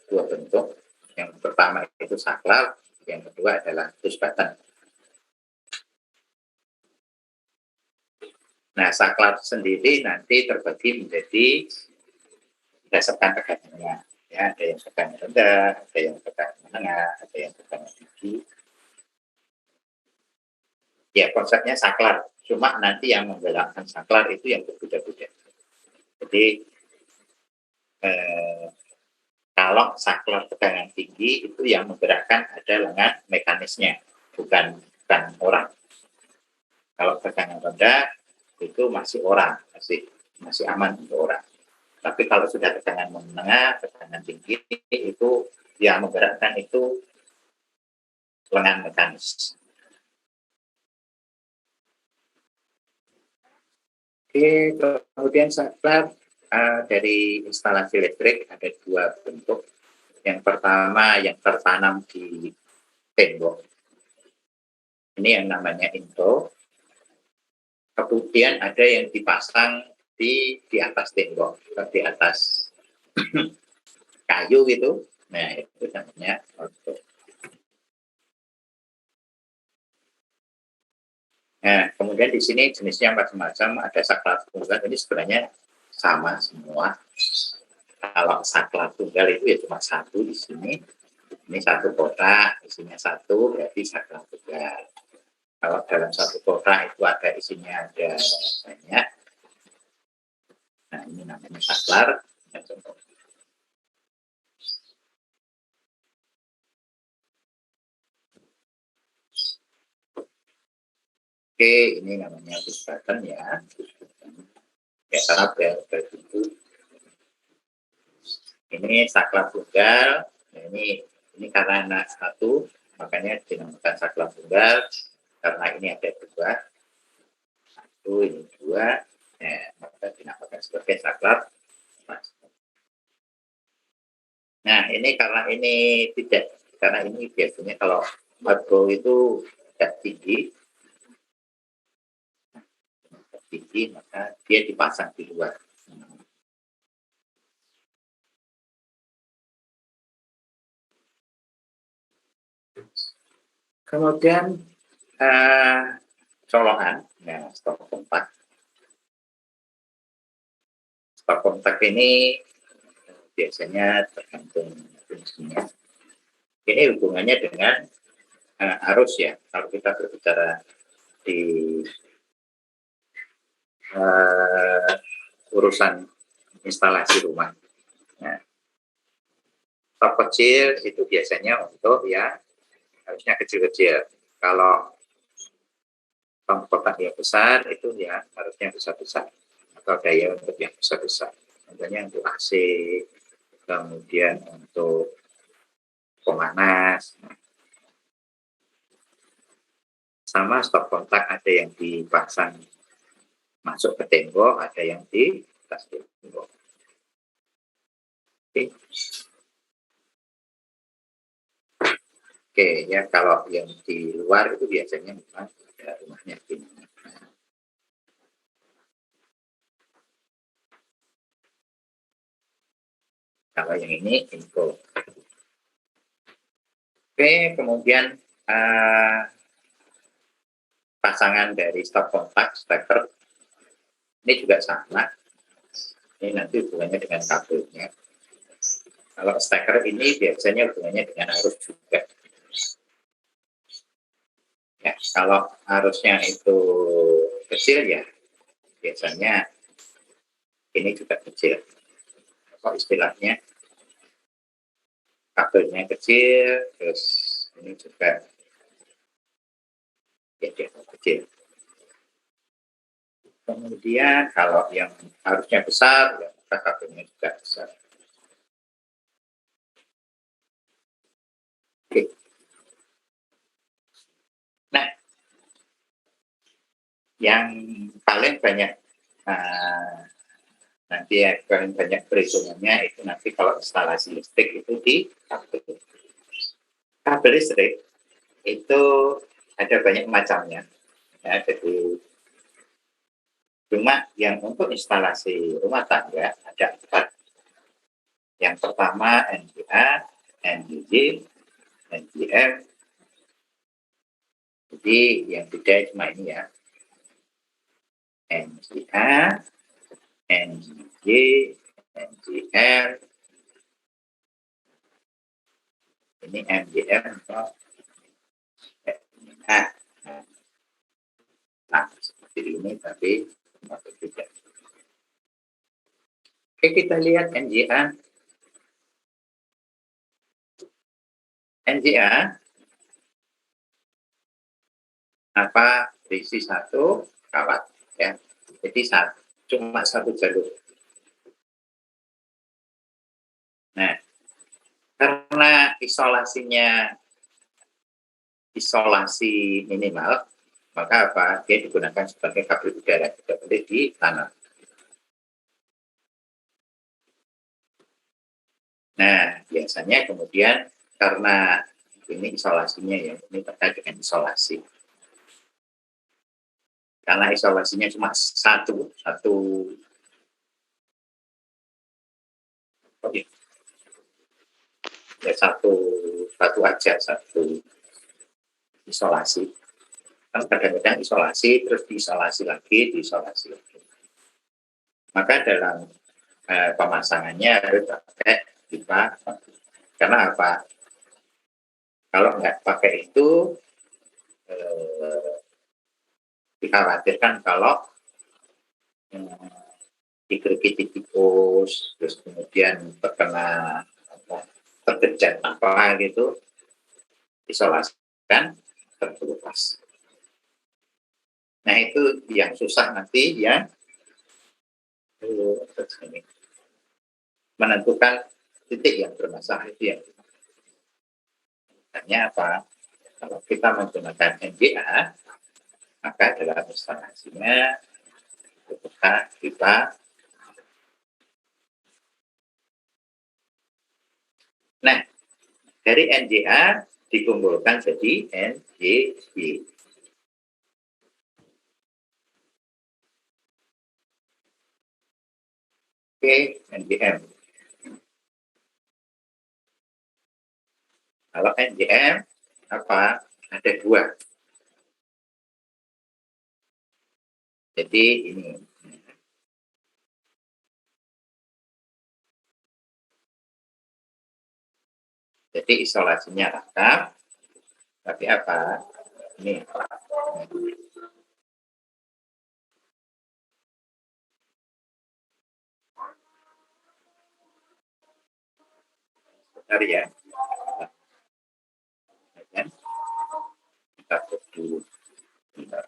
dua bentuk. Yang pertama itu saklar, yang kedua adalah push button. Nah, saklar sendiri nanti terbagi menjadi berdasarkan tegangannya. Ya, ada yang tegangan rendah, ada yang tegangan menengah, ada yang tegangan tinggi. Ya, konsepnya saklar. Cuma nanti yang menggerakkan saklar itu yang berbeda-beda. Jadi, kalau saklar tegangan tinggi itu yang menggerakkan ada lengan mekanisnya, bukan orang. Kalau tegangan rendah itu masih orang, masih aman untuk orang. Tapi kalau sudah tegangan menengah, tegangan tinggi itu yang menggerakkan itu lengan mekanis. Oke, kemudian saklar dari instalasi listrik ada dua bentuk. Yang pertama yang tertanam di tembok. Ini yang namanya info. Kemudian ada yang dipasang di atas tembok, di atas kayu gitu. Nah, itu namanya outdoor. Nah, kemudian di sini jenisnya macam-macam, ada saklar tunggal, ini sebenarnya sama semua. Kalau saklar tunggal itu ya cuma satu di sini. Ini satu kotak, isinya satu, berarti saklar tunggal. Kalau dalam satu kotak itu ada isinya ada banyak. Nah, ini namanya saklar. Oke, ini namanya push button ya. Ya, karena begitu. Ini saklar tunggal. Nah, ini karena satu, makanya dinamakan saklar tunggal. Karena ini ada dua. Satu, ini dua. Nah, maka dinamakan sebagai saklar. Nah, ini karena ini tidak, karena ini biasanya kalau margo itu tidak tinggi, maka dia dipasang di luar. Kemudian colokan, nah, stop kontak. Stop kontak ini biasanya tergantung fungsinya. Ini hubungannya dengan arus ya. Kalau kita berbicara di urusan instalasi rumah. Nah, stop kecil itu biasanya untuk ya harusnya kecil-kecil. Kalau kotak yang besar itu ya harusnya besar-besar atau daya untuk yang besar-besar. Contohnya untuk AC, kemudian untuk pemanas. Sama stop kontak ada yang dipasang masuk ke tembok, ada yang di atas tembok. Oke, ya kalau yang di luar itu biasanya memang ada rumahnya gimana. Kalau yang ini info. Oke, kemudian pasangan dari stop kontak, steker, Ini juga sama. Ini nanti hubungannya dengan kabelnya. Kalau steker ini biasanya hubungannya dengan arus juga. Ya, kalau arusnya itu kecil ya, biasanya ini juga kecil. Kalau istilahnya kabelnya kecil, terus ini juga ya kecil. Kemudian kalau yang arusnya besar, ya maka kabelnya juga besar. Oke. Nah, yang paling banyak nanti ya paling banyak perhitungannya itu nanti kalau instalasi listrik itu di kabel. Kabel listrik itu ada banyak macamnya. Ya, jadi cuma yang untuk instalasi rumah tangga ada 4. Yang pertama NGA, NGJ, NGM. Jadi yang beda cuma ini ya. NGA, NGJ, NGM. Ini NGM atau NGA. Nah, seperti ini tapi berbeda. Oke, kita lihat NGA. NGA apa berisi 1 kawat ya. Jadi cuma 1 jalur. Nah, karena isolasi minimal, maka apa? Dia digunakan sebagai kabel udara, tidak boleh ditanam. Nah, biasanya kemudian karena ini isolasinya ya, ini terkait dengan isolasi. Karena isolasinya cuma satu ya satu aja, satu isolasi. Kan kadang-kadang isolasi, terus diisolasi lagi. Maka dalam pemasangannya harus pakai pipa. Karena apa? Kalau nggak pakai itu, dikhawatirkan kalau digergiti tikus, terus kemudian terkejat apa gitu, isolasikan terkelupas. Nah itu yang susah nanti ya, menentukan titik yang bermasalah itu yang hanya apa? Kalau kita menggunakan NGA, maka dalam instalasinya kita nah dari NGA dikumpulkan jadi NGB. Oke, NGM. Kalau NGM apa? Ada 2. Jadi ini. Jadi isolasinya rata, tapi apa? Ini. Bentar ya. Kita cek dulu. Bentar.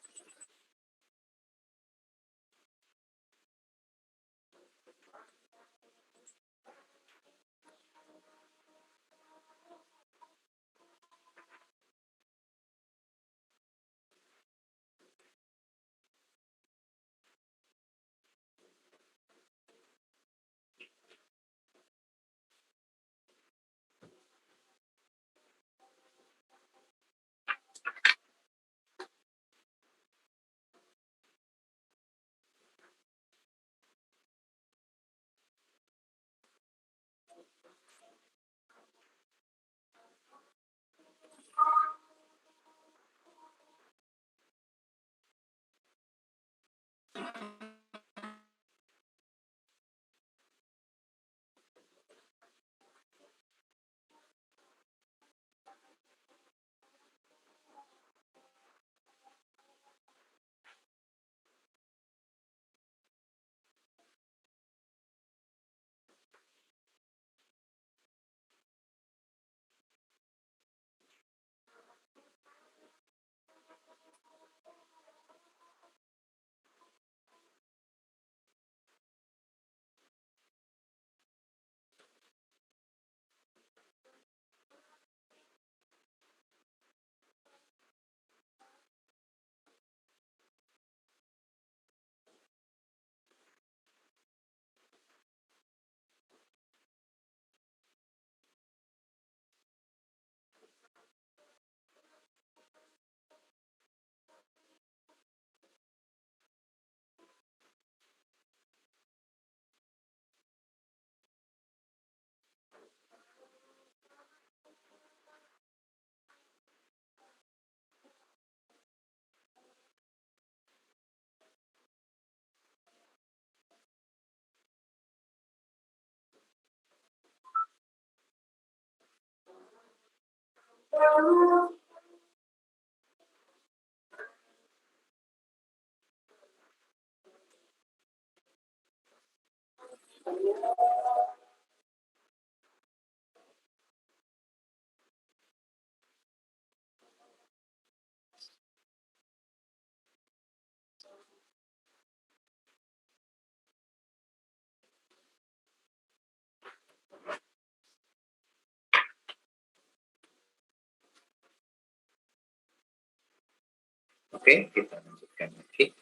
Oke, kita lanjutkan lagi.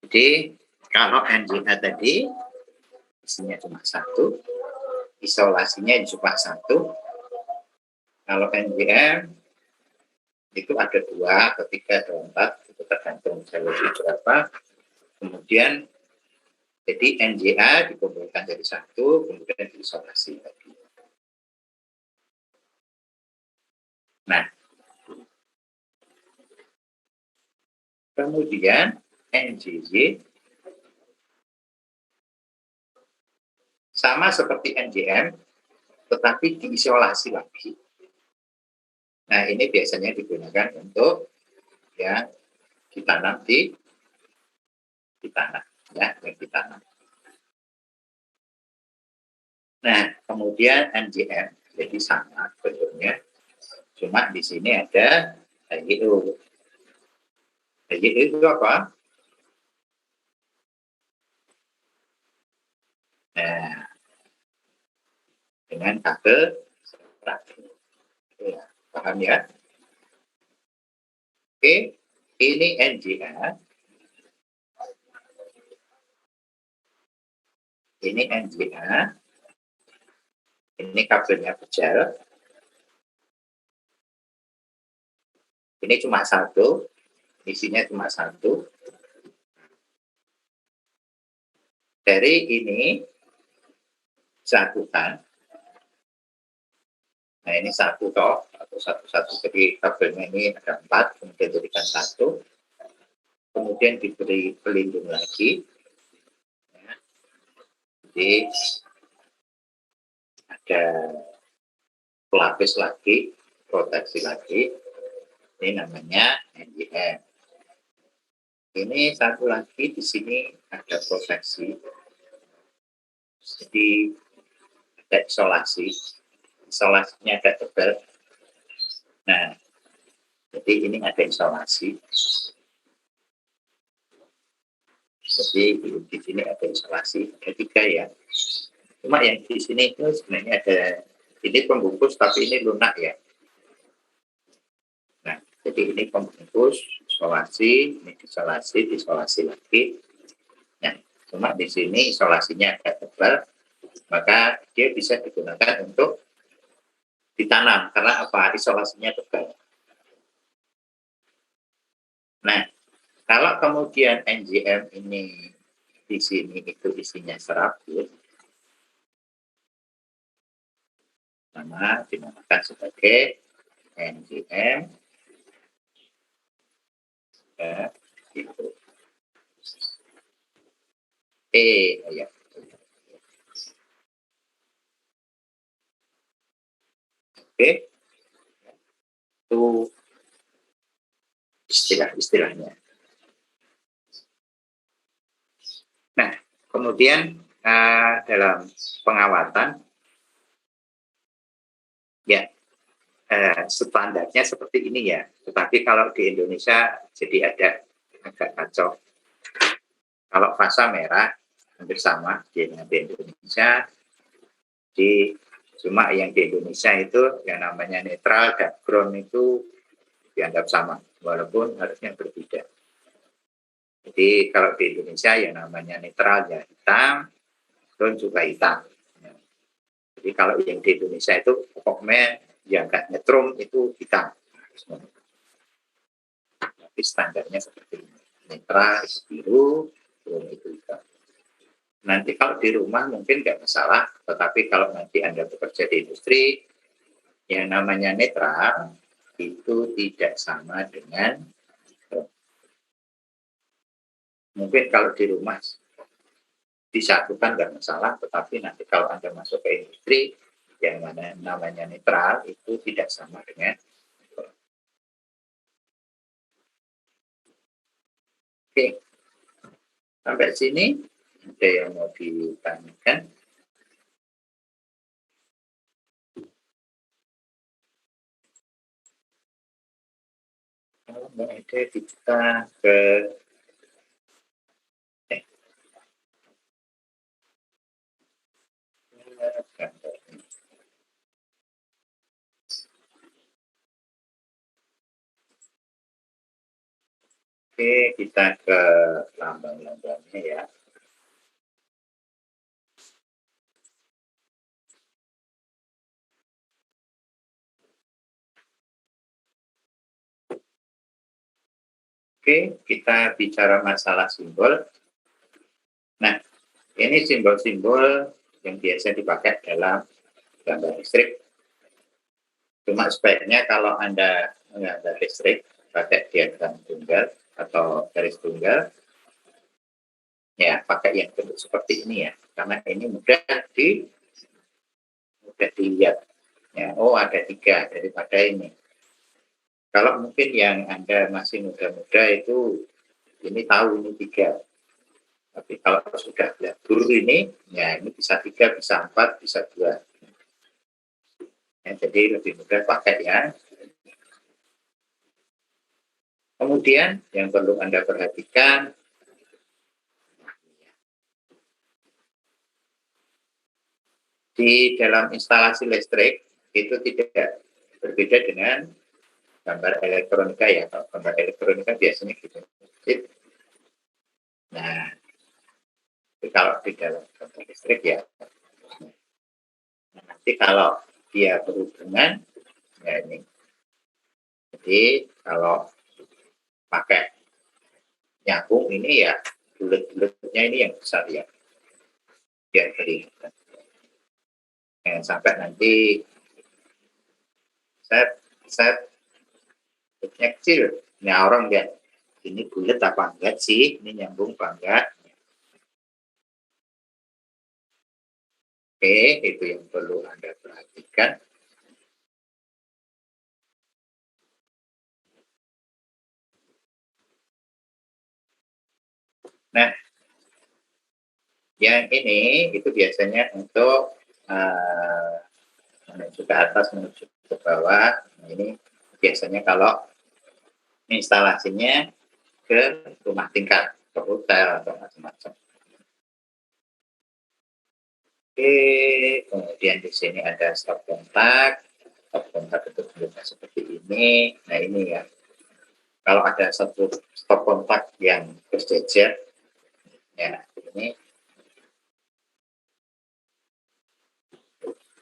Jadi kalau NGA tadi isinya cuma satu, isolasinya cuma satu. Kalau NGM itu ada 2, atau 3, atau 4, itu tergantung solusi berapa. Kemudian jadi NGA dikumpulkan jadi satu, kemudian diisolasi lagi. Nah, kemudian NGY sama seperti NGM, tetapi diisolasi lagi. Nah, ini biasanya digunakan untuk yang ditanam di tanah, ya, yang ditanam. Nah, kemudian NGM jadi sama bentuknya, cuma di sini ada HYU. HYU itu apa? Nah, dengan kabel separate. Ya, paham ya? Oke, ini NGA. Ini NGA. Ini kabelnya gel. Ini cuma satu, isinya cuma satu. Dari ini satukan. Nah, ini satu toh, atau satu. Jadi kabelnya ini ada 4, kemudian jadikan 1. Kemudian diberi pelindung lagi. Ya. Jadi ada pelapis lagi, proteksi lagi. Ini namanya NGM. Ini satu lagi di sini ada proteksi. Jadi ada isolasi. Isolasinya agak tebal. Nah, jadi ini ada isolasi. Jadi di sini ada isolasi. Ada 3 ya. Cuma yang di sini itu sebenarnya ada, ini pembungkus tapi ini lunak ya. Nah, jadi ini pembungkus, isolasi, ini diisolasi lagi. Nah, cuma di sini isolasinya agak tebal, maka dia bisa digunakan untuk ditanam karena apa? Isolasinya tebal. Nah, kalau kemudian NGM ini di sini itu isinya serabut, nama dinamakan sebagai NGM gitu. Ya. Oke, itu istilah-istilahnya. Nah, kemudian dalam pengawatan, ya standarnya seperti ini ya. Tetapi kalau di Indonesia jadi ada agak kacau. Kalau fasa merah hampir sama dengan di Indonesia. Cuma yang di Indonesia itu yang namanya netral dan ground itu dianggap sama, walaupun harusnya berbeda. Jadi kalau di Indonesia yang namanya netral ya hitam, ground juga hitam. Jadi kalau yang di Indonesia itu pokoknya yang nggak nyetrum itu hitam. Tapi standarnya seperti ini. Netral biru, ground itu hitam. Nanti kalau di rumah mungkin nggak masalah, tetapi kalau nanti Anda bekerja di industri, yang namanya netral itu tidak sama dengan mungkin kalau di rumah disatukan nggak masalah, tetapi nanti kalau Anda masuk ke industri, yang mana namanya netral itu tidak sama dengan equal. Oke, sampai sini ada yang mau ditanyakan? Kalau nggak ada, kita ke Oke, kita ke lambang-lambangnya ya. Oke, kita bicara masalah simbol. Nah, ini simbol-simbol yang biasa dipakai dalam gambar listrik. Cuma sebaiknya kalau Anda menggambar listrik pakai diagram tunggal atau garis tunggal, ya pakai yang bentuk seperti ini ya, karena ini mudah dilihat. Ya, oh ada 3 daripada ini. Kalau mungkin yang Anda masih muda-muda itu ini tahu ini 3. Tapi kalau sudah guru ini, ya ini bisa 3, bisa 4, bisa 2. Ya, jadi lebih mudah pakai ya. Kemudian yang perlu Anda perhatikan, di dalam instalasi listrik itu tidak berbeda dengan gambar elektronika ya. Kalau gambar elektronika biasanya gitu. Nah, kalau di dalam gambar listrik ya, nanti kalau dia berhubungan, ya ini. Jadi kalau pakai nyambung ini ya, bulat-bulatnya ini yang besar ya. Biar kelihatan. Jangan sampai nanti set kecil. Nah orang lihat ini bulat apa enggak sih, ini nyambung apa enggak. Oke, itu yang perlu Anda perhatikan. Nah, yang ini itu biasanya untuk menuju ke atas, menuju ke bawah. Nah, ini biasanya kalau instalasinya ke rumah tingkat, ke hotel atau macam-macam. Oke, kemudian di sini ada stop kontak. Stop kontak itu bentuknya seperti ini. Nah ini ya, kalau ada satu stop kontak yang berjejer, ya ini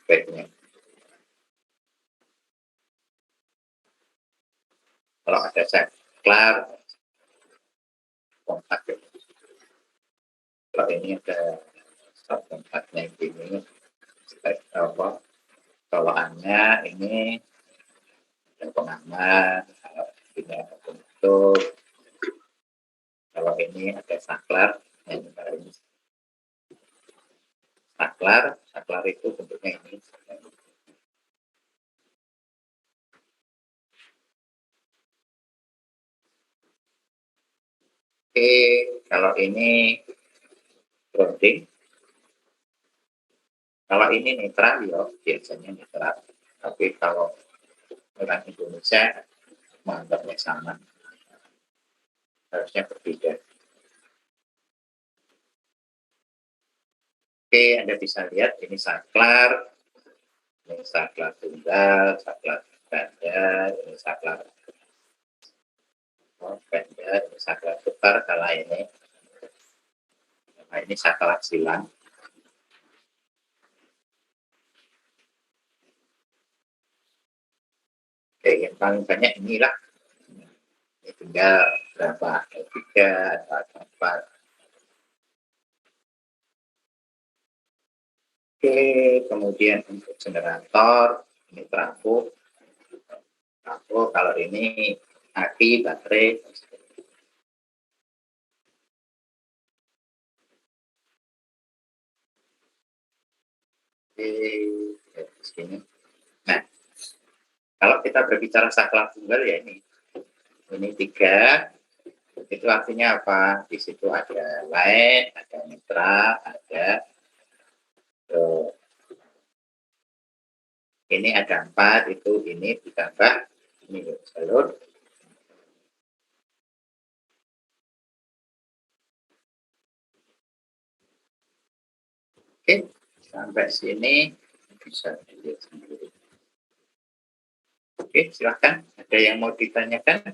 baiknya. Kalau ada saklar kontak, kalau ini ada stop kontaknya gini, apa? Bawaannya ini ada pengaman, kalau ini ada penutup, kalau ini ada saklar, ini saklar itu bentuknya ini. Oke, kalau ini grounding, kalau ini netral ya biasanya netral. Tapi kalau orang Indonesia menganggapnya sama, harusnya berbeda. Oke, Anda bisa lihat ini saklar tunggal, saklar ganda, ini saklar ganda, ini saklar putar. Kalau ini, nah ini saklar silang. Oke, yang paling banyak inilah. Ini tinggal berapa? 3 atau 4. Oke, kemudian untuk generator, ini trafo. Kalau ini aki, baterai. Oke, sini. Nah, kalau kita berbicara saklar tunggal ya ini 3, itu artinya apa? Di situ ada line, ada netral, ada ini ada 4, itu ini ditambah ini jalur. Oke, sampai sini bisa dilihat sendiri. Oke, silahkan. Ada yang mau ditanyakan?